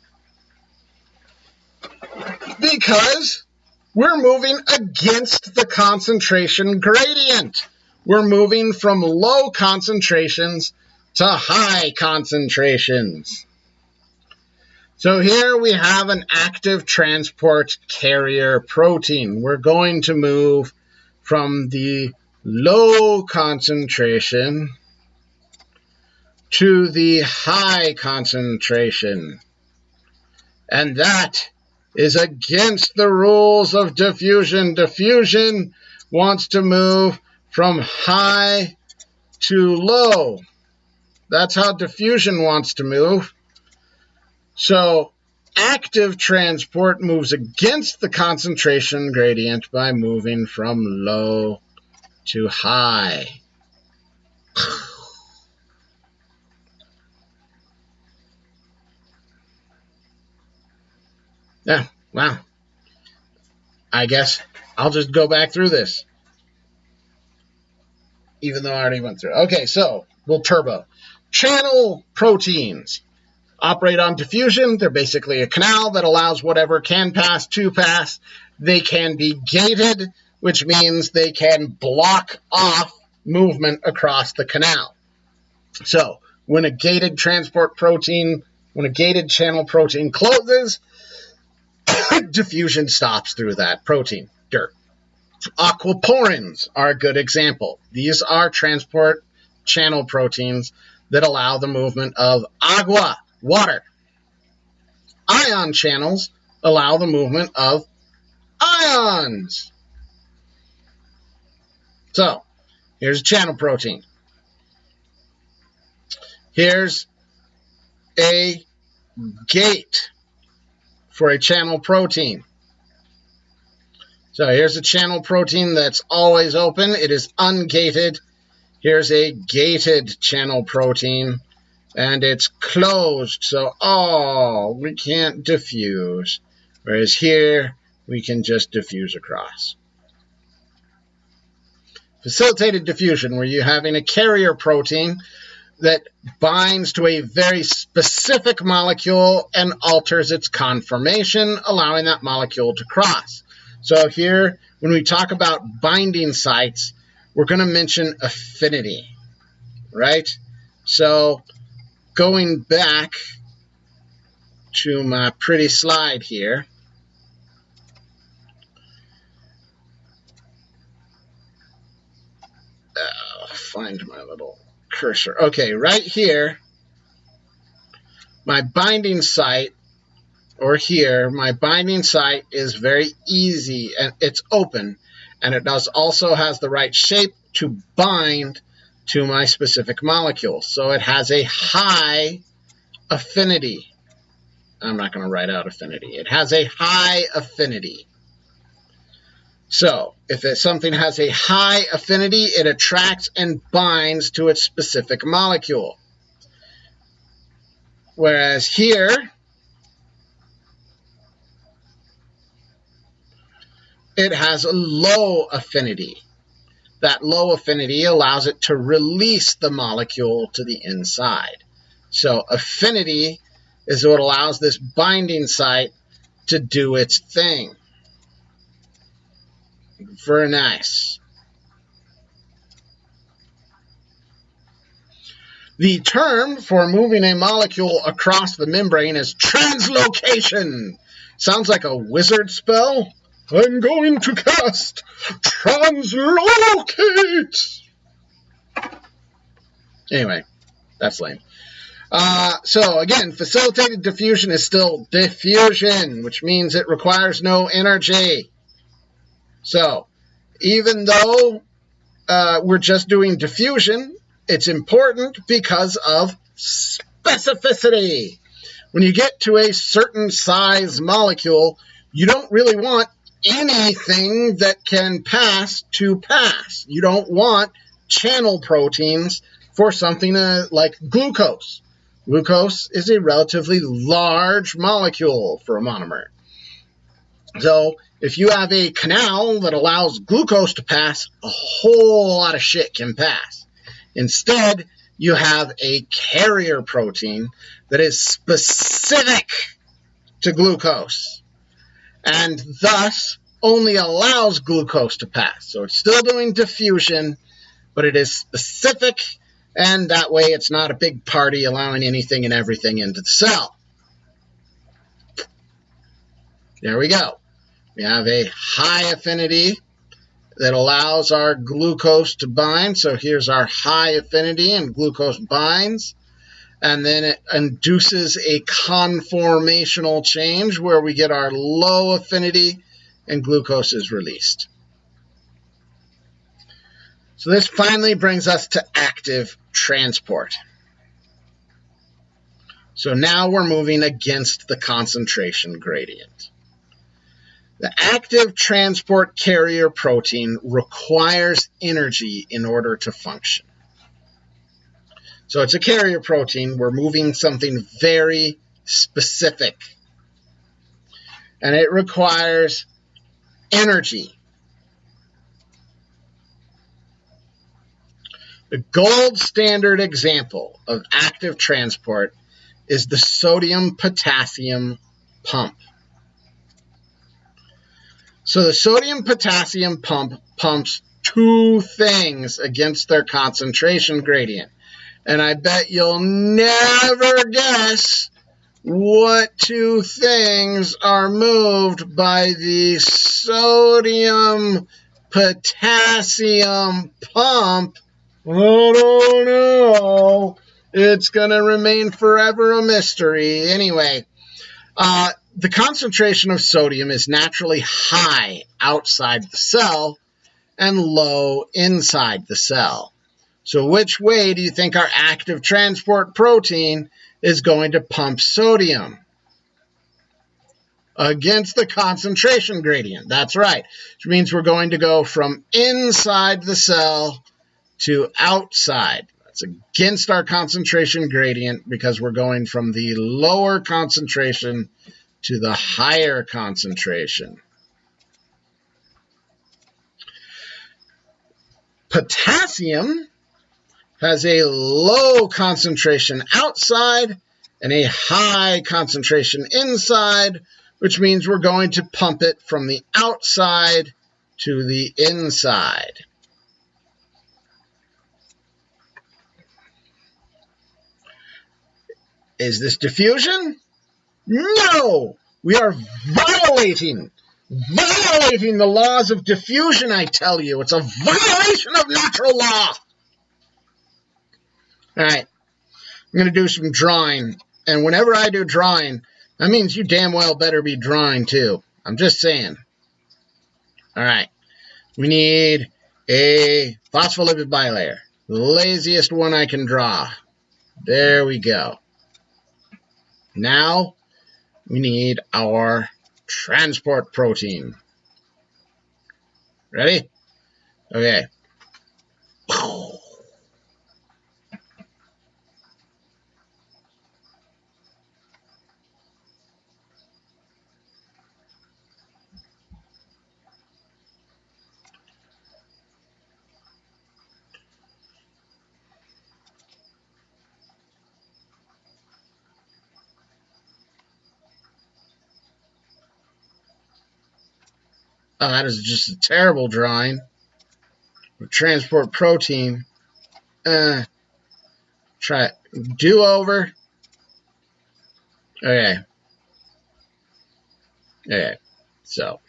Because we're moving against the concentration gradient. We're moving from low concentrations to high concentrations. So here we have an active transport carrier protein. We're going to move from the low concentration to the high concentration. And that is against the rules of diffusion. Diffusion wants to move from high to low. That's how diffusion wants to move. So active transport moves against the concentration gradient by moving from low to high. Yeah, wow. I guess I'll just go back through this, even though I already went through it. Okay, so we'll turbo. Channel proteins operate on diffusion. They're basically a canal that allows whatever can pass to pass. They can be gated which means they can block off movement across the canal. So when a gated channel protein closes, diffusion stops through that protein, dirt. Aquaporins are a good example. These are transport channel proteins that allow the movement of agua, water. Ion channels allow the movement of ions. So, here's a channel protein. Here's a gate for a channel protein. So here's a channel protein that's always open. It is ungated. Here's a gated channel protein, and it's closed. So, we can't diffuse. Whereas here, we can just diffuse across. Facilitated diffusion, where you're having a carrier protein that binds to a very specific molecule and alters its conformation, allowing that molecule to cross. So here, when we talk about binding sites, we're going to mention affinity, right? So going back to my pretty slide here, find my little cursor. Okay, right here, my binding site, or here, my binding site is very easy, and it's open, and it also has the right shape to bind to my specific molecule. So it has a high affinity. I'm not going to write out affinity. It has a high affinity. So if something has a high affinity, it attracts and binds to its specific molecule. Whereas here, it has a low affinity. That low affinity allows it to release the molecule to the inside. So affinity is what allows this binding site to do its thing. Very nice. The term for moving a molecule across the membrane is translocation. Sounds like a wizard spell. I'm going to cast translocate. Anyway, that's lame. So again, facilitated diffusion is still diffusion, which means it requires no energy. So even though we're just doing diffusion, it's important because of specificity. When you get to a certain size molecule, you don't really want anything that can pass to pass. You don't want channel proteins for something like glucose. Glucose is a relatively large molecule for a monomer. So if you have a canal that allows glucose to pass, a whole lot of shit can pass. Instead, you have a carrier protein that is specific to glucose, and thus only allows glucose to pass. So it's still doing diffusion, but it is specific, and that way it's not a big party allowing anything and everything into the cell. There we go. We have a high affinity that allows our glucose to bind. So here's our high affinity, and glucose binds. And then it induces a conformational change where we get our low affinity and glucose is released. So this finally brings us to active transport. So now we're moving against the concentration gradient. The active transport carrier protein requires energy in order to function. So it's a carrier protein. We're moving something very specific. And it requires energy. The gold standard example of active transport is the sodium-potassium pump. So the sodium-potassium pump pumps two things against their concentration gradient. And I bet you'll never guess what two things are moved by the sodium-potassium pump. I don't know. It's going to remain forever a mystery. Anyway, the concentration of sodium is naturally high outside the cell and low inside the cell. So which way do you think our active transport protein is going to pump sodium? Against the concentration gradient. That's right. Which means we're going to go from inside the cell to outside. That's against our concentration gradient because we're going from the lower concentration to the higher concentration. Potassium has a low concentration outside and a high concentration inside, which means we're going to pump it from the outside to the inside. Is this diffusion? No! We are violating the laws of diffusion, I tell you. It's a violation of natural law. All right, I'm going to do some drawing. And whenever I do drawing, that means you damn well better be drawing too. I'm just saying. All right, we need a phospholipid bilayer. The laziest one I can draw. There we go. Now we need our transport protein. Ready? Okay. Oh, that is just a terrible drawing. Transport protein. Try it. Do over. Okay. Okay. So.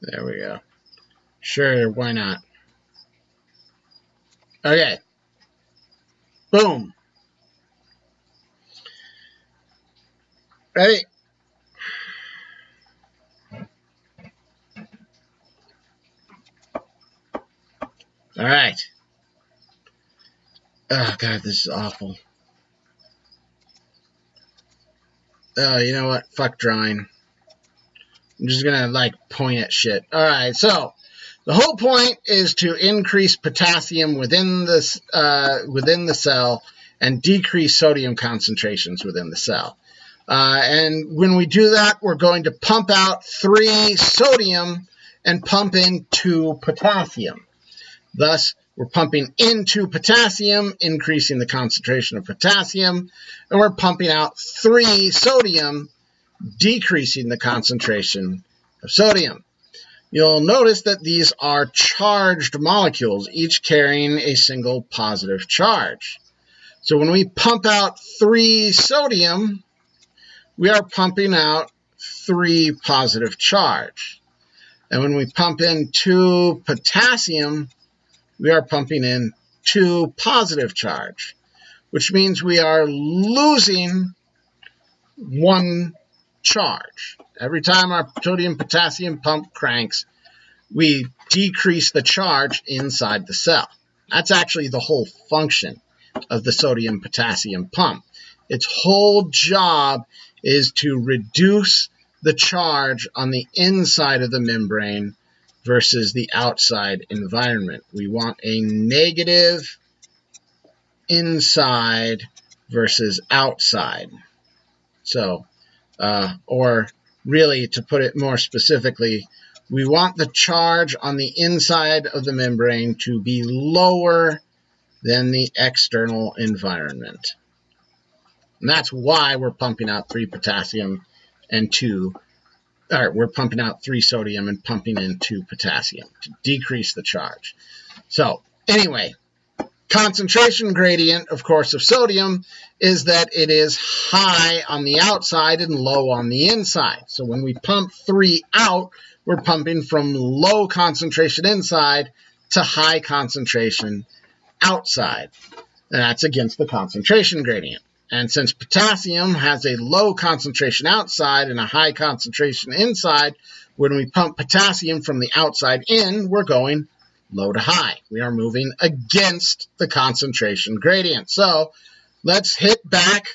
There we go. Sure, why not? Okay. Boom. Ready? All right. Oh, God, this is awful. Oh, you know what? Fuck drawing. I'm just going to, point at shit. All right, so the whole point is to increase potassium within the cell and decrease sodium concentrations within the cell. And when we do that, we're going to pump out 3 sodium and pump in 2 potassium. Thus, we're pumping into potassium, increasing the concentration of potassium, and we're pumping out 3 sodium, decreasing the concentration of sodium. You'll notice that these are charged molecules, each carrying a single positive charge. So when we pump out 3 sodium, we are pumping out 3 positive charge. And when we pump in 2 potassium, we are pumping in 2 positive charge, which means we are losing 1 charge. Every time our sodium-potassium pump cranks, we decrease the charge inside the cell. That's actually the whole function of the sodium-potassium pump. Its whole job is to reduce the charge on the inside of the membrane versus the outside environment. We want a negative inside versus outside. So or really, to put it more specifically, we want the charge on the inside of the membrane to be lower than the external environment. And that's why we're pumping out 3 potassium and 2, or we're pumping out 3 sodium and pumping in 2 potassium to decrease the charge. So anyway, concentration gradient, of course, of sodium is that it is high on the outside and low on the inside. So when we pump 3 out, we're pumping from low concentration inside to high concentration outside. And that's against the concentration gradient. And since potassium has a low concentration outside and a high concentration inside, when we pump potassium from the outside in, we're going low to high. We are moving against the concentration gradient. So let's hit back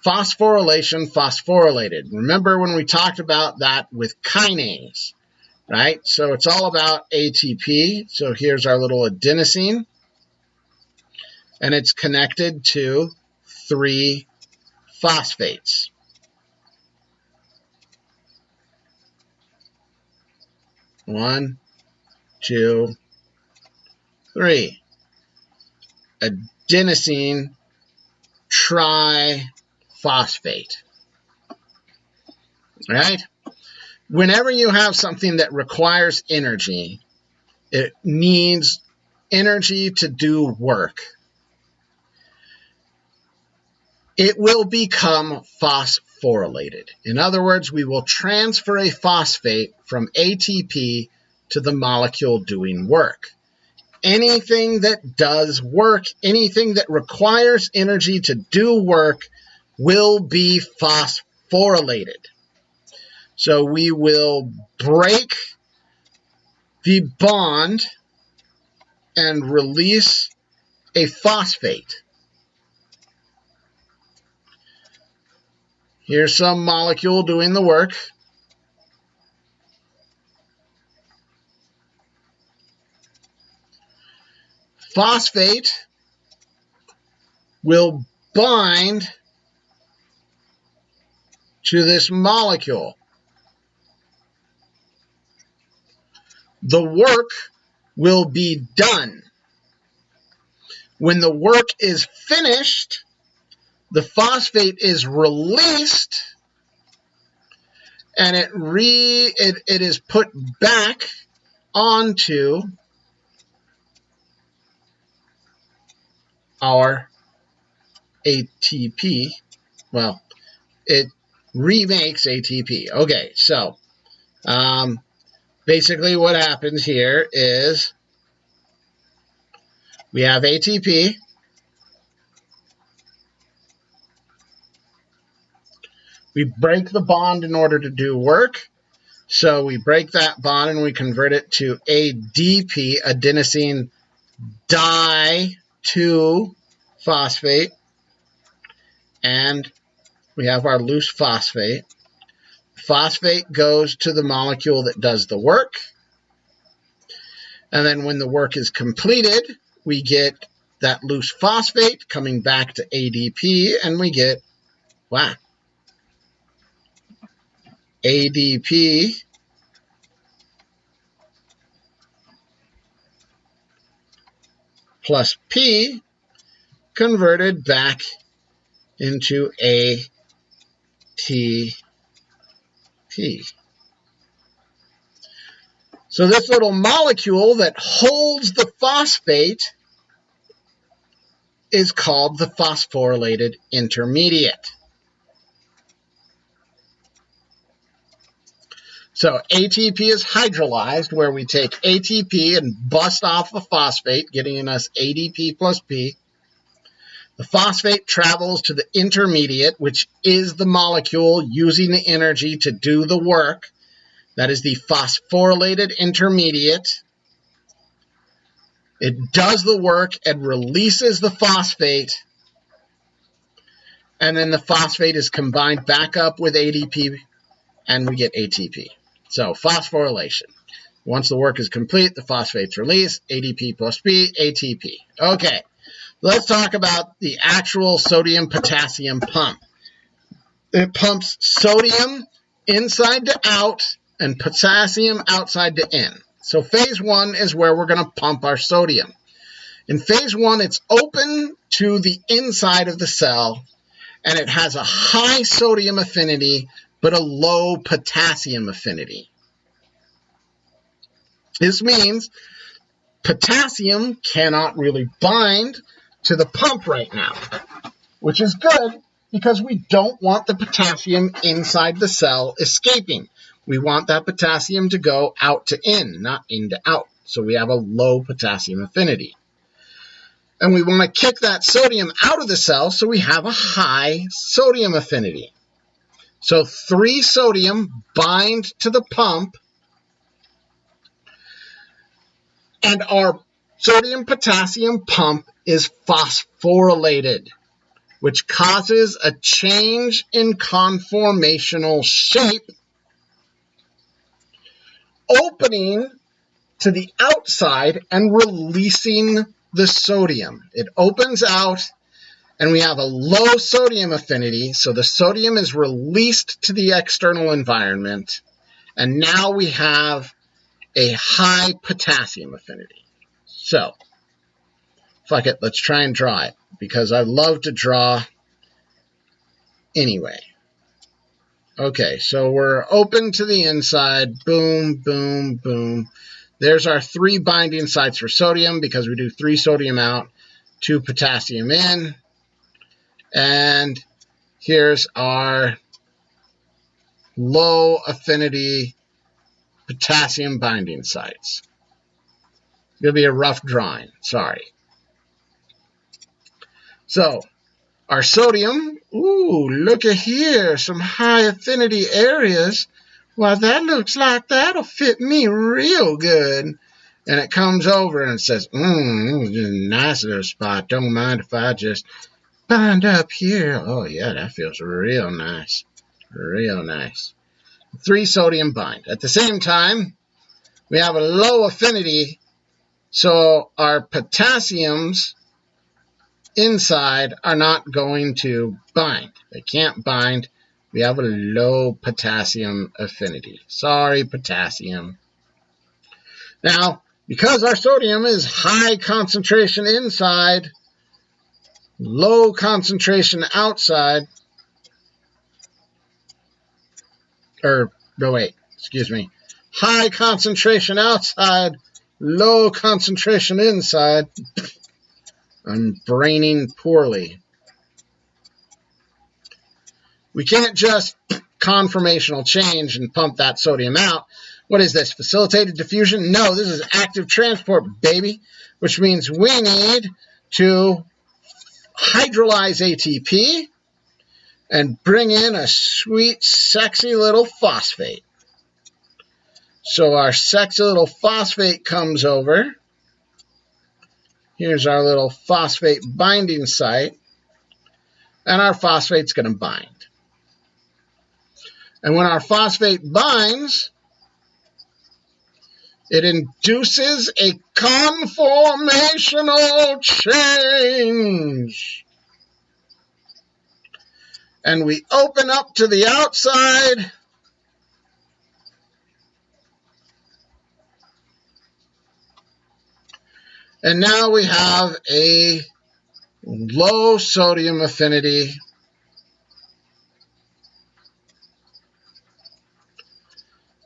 phosphorylation, phosphorylated. Remember when we talked about that with kinase, right? So it's all about ATP. So here's our little adenosine. And it's connected to 3 phosphates. One, 2, 3. Adenosine triphosphate. Right? Whenever you have something that requires energy, it needs energy to do work. It will become phosphorylated. In other words, we will transfer a phosphate from ATP to the molecule doing work. Anything that does work, anything that requires energy to do work, will be phosphorylated. So we will break the bond and release a phosphate. Here's some molecule doing the work. Phosphate will bind to this molecule. The work will be done. When the work is finished, the phosphate is released and it is put back onto our ATP. Well, it remakes ATP. Okay, so basically what happens here is we have ATP. We break the bond in order to do work. So we break that bond and we convert it to ADP, adenosine di-2-phosphate. And we have our loose phosphate. Phosphate goes to the molecule that does the work. And then when the work is completed, we get that loose phosphate coming back to ADP, and we get, wow, ADP plus P converted back into ATP. So this little molecule that holds the phosphate is called the phosphorylated intermediate. So ATP is hydrolyzed, where we take ATP and bust off a phosphate, getting us ADP plus P. The phosphate travels to the intermediate, which is the molecule using the energy to do the work. That is the phosphorylated intermediate. It does the work and releases the phosphate, and then the phosphate is combined back up with ADP, and we get ATP. So phosphorylation. Once the work is complete, the phosphate's released, ADP plus P, ATP. Okay, let's talk about the actual sodium-potassium pump. it pumps sodium inside to out and potassium outside to in. So phase 1 is where we're going to pump our sodium. In phase 1, it's open to the inside of the cell, and it has a high sodium affinity but a low potassium affinity. This means potassium cannot really bind to the pump right now, which is good because we don't want the potassium inside the cell escaping. We want that potassium to go out to in, not in to out. So we have a low potassium affinity. And we want to kick that sodium out of the cell, so we have a high sodium affinity. So 3 sodium bind to the pump, and our sodium-potassium pump is phosphorylated, which causes a change in conformational shape, opening to the outside and releasing the sodium. It opens out, and we have a low sodium affinity, so the sodium is released to the external environment, and now we have a high potassium affinity. So, fuck it, let's try and draw it, because I love to draw anyway. Okay, so we're open to the inside, boom, boom, boom. There's our 3 binding sites for sodium, because we do 3 sodium out, 2 potassium in. And here's our low affinity potassium binding sites. It'll be a rough drawing, sorry. So, our sodium, ooh, look at here, some high affinity areas. Well, that looks like that'll fit me real good. And it comes over and it says, just a nice little spot. Don't mind if I just bind up here. Oh, yeah, that feels real nice. Real nice. 3 sodium bind. At the same time, we have a low affinity, so our potassiums inside are not going to bind. They can't bind. We have a low potassium affinity. Sorry, potassium. Now, because our sodium is high concentration inside, low concentration outside, high concentration outside, low concentration inside. I'm braining poorly. We can't just conformational change and pump that sodium out. What is this, facilitated diffusion? No, this is active transport, baby, which means we need to hydrolyze ATP and bring in a sweet, sexy little phosphate. So our sexy little phosphate comes over. Here's our little phosphate binding site, and our phosphate's going to bind. And when our phosphate binds, it induces a conformational change. And we open up to the outside. And now we have a low sodium affinity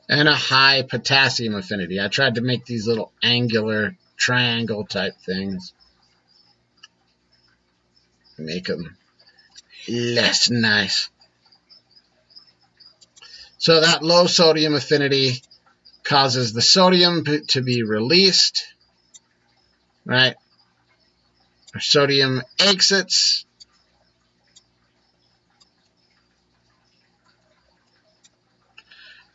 and a high potassium affinity. I tried to make these little angular triangle type things. Make them less nice. So that low sodium affinity causes the sodium to be released. Right? Our sodium exits.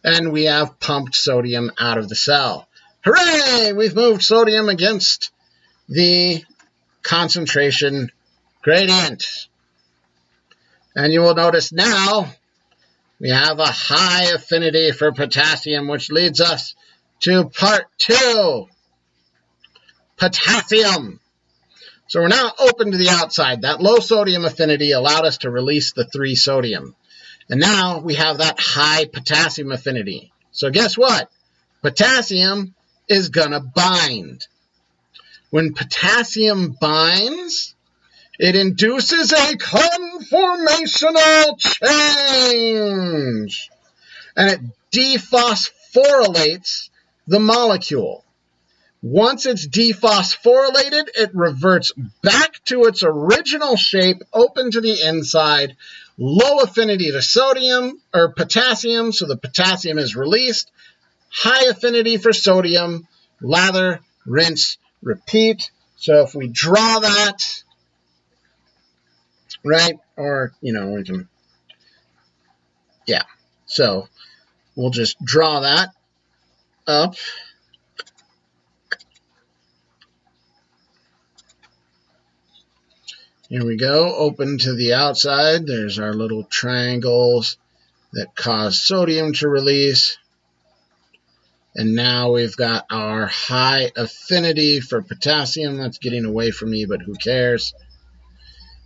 And we have pumped sodium out of the cell. Hooray! We've moved sodium against the concentration gradient. And you will notice now we have a high affinity for potassium, which leads us to part 2. Potassium. So we're now open to the outside. That low sodium affinity allowed us to release the 3 sodium. And now we have that high potassium affinity. So guess what? Potassium is going to bind. When potassium binds, it induces a conformational change. And it dephosphorylates the molecule. Once it's dephosphorylated, it reverts back to its original shape, open to the inside, low affinity to sodium or potassium, so the potassium is released, high affinity for sodium, lather, rinse, repeat. So if we draw that, right, or, we can, so we'll just draw that up. Here we go, open to the outside. There's our little triangles that cause sodium to release. And now we've got our high affinity for potassium. That's getting away from me, but who cares?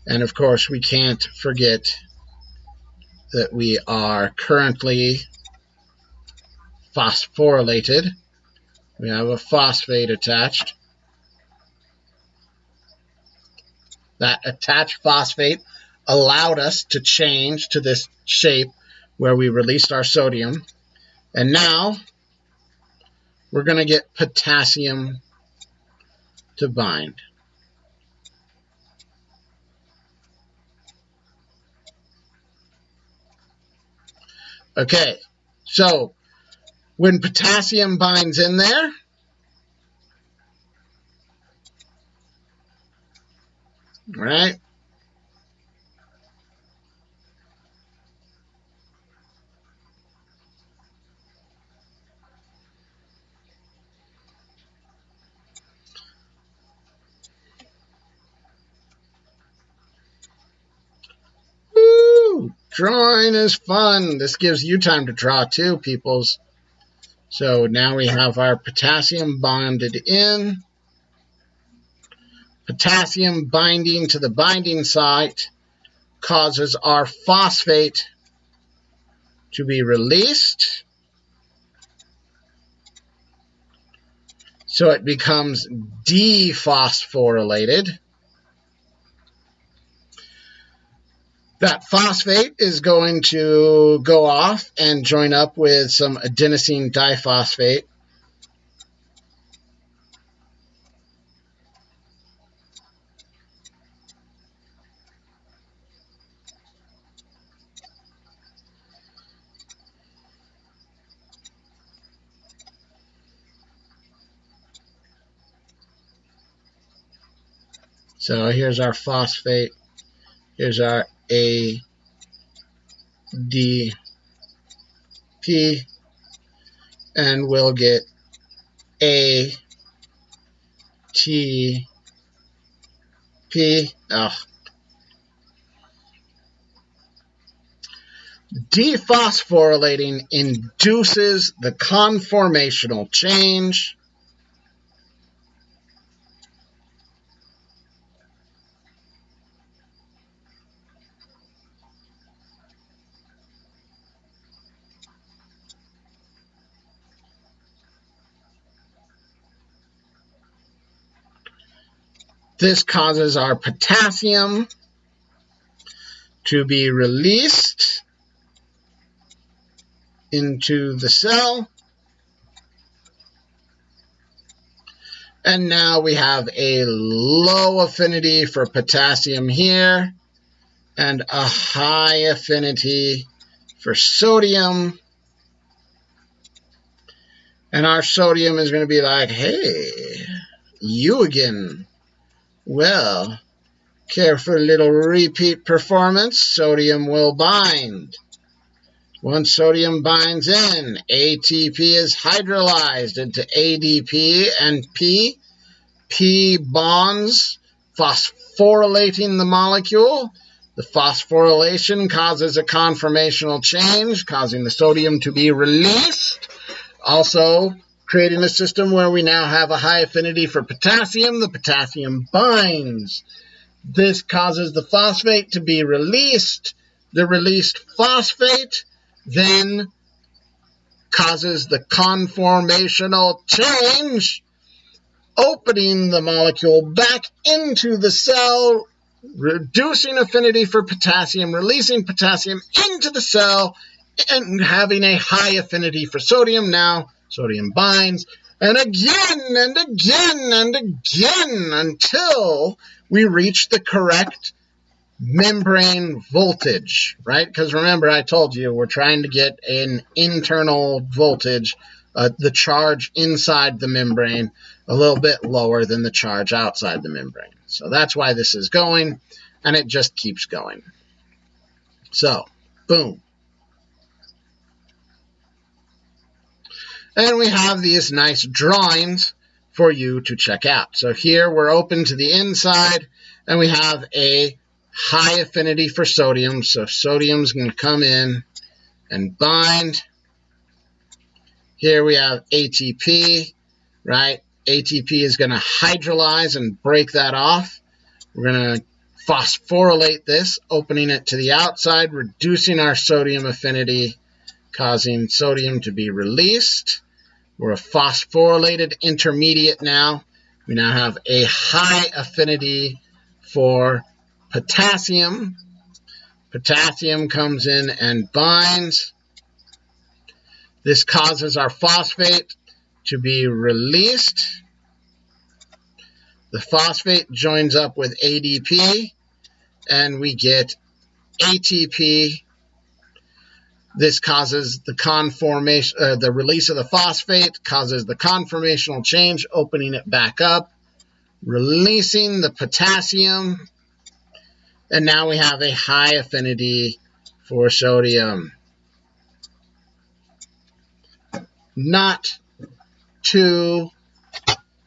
And of course, we can't forget that we are currently phosphorylated. We have a phosphate attached. That attached phosphate allowed us to change to this shape where we released our sodium. And now we're going to get potassium to bind. Okay, so when potassium binds in there, right? Woo! Drawing is fun. This gives you time to draw too, peoples. So now we have our potassium bonded in. Potassium binding to the binding site causes our phosphate to be released. So it becomes dephosphorylated. That phosphate is going to go off and join up with some adenosine diphosphate. So here's our phosphate. Here's our ADP. And we'll get ATP. Dephosphorylating induces the conformational change. This causes our potassium to be released into the cell. And now we have a low affinity for potassium here and a high affinity for sodium. And our sodium is going to be like, hey, you again. Well, care for a little repeat performance, sodium will bind. Once sodium binds in, ATP is hydrolyzed into ADP and P. P bonds, phosphorylating the molecule. The phosphorylation causes a conformational change, causing the sodium to be released. Also, creating a system where we now have a high affinity for potassium. The potassium binds. This causes the phosphate to be released The released phosphate then causes the conformational change, opening the molecule back into the cell, reducing affinity for potassium, releasing potassium into the cell, and having a high affinity for sodium. Now sodium binds, and again and again and again until we reach the correct membrane voltage, right? Because remember, I told you we're trying to get an internal voltage, the charge inside the membrane, a little bit lower than the charge outside the membrane. So that's why this is going, and it just keeps going. So, boom. And we have these nice drawings for you to check out. So here we're open to the inside, and we have a high affinity for sodium. So sodium's going to come in and bind. Here we have ATP, right? ATP is going to hydrolyze and break that off. We're going to phosphorylate this, opening it to the outside, reducing our sodium affinity, causing sodium to be released. We're a phosphorylated intermediate now. We now have a high affinity for potassium. Potassium comes in and binds. This causes our phosphate to be released. The phosphate joins up with ADP, and we get ATP. This causes the conformation, the release of the phosphate causes the conformational change, opening it back up, releasing the potassium, and now we have a high affinity for sodium. Not too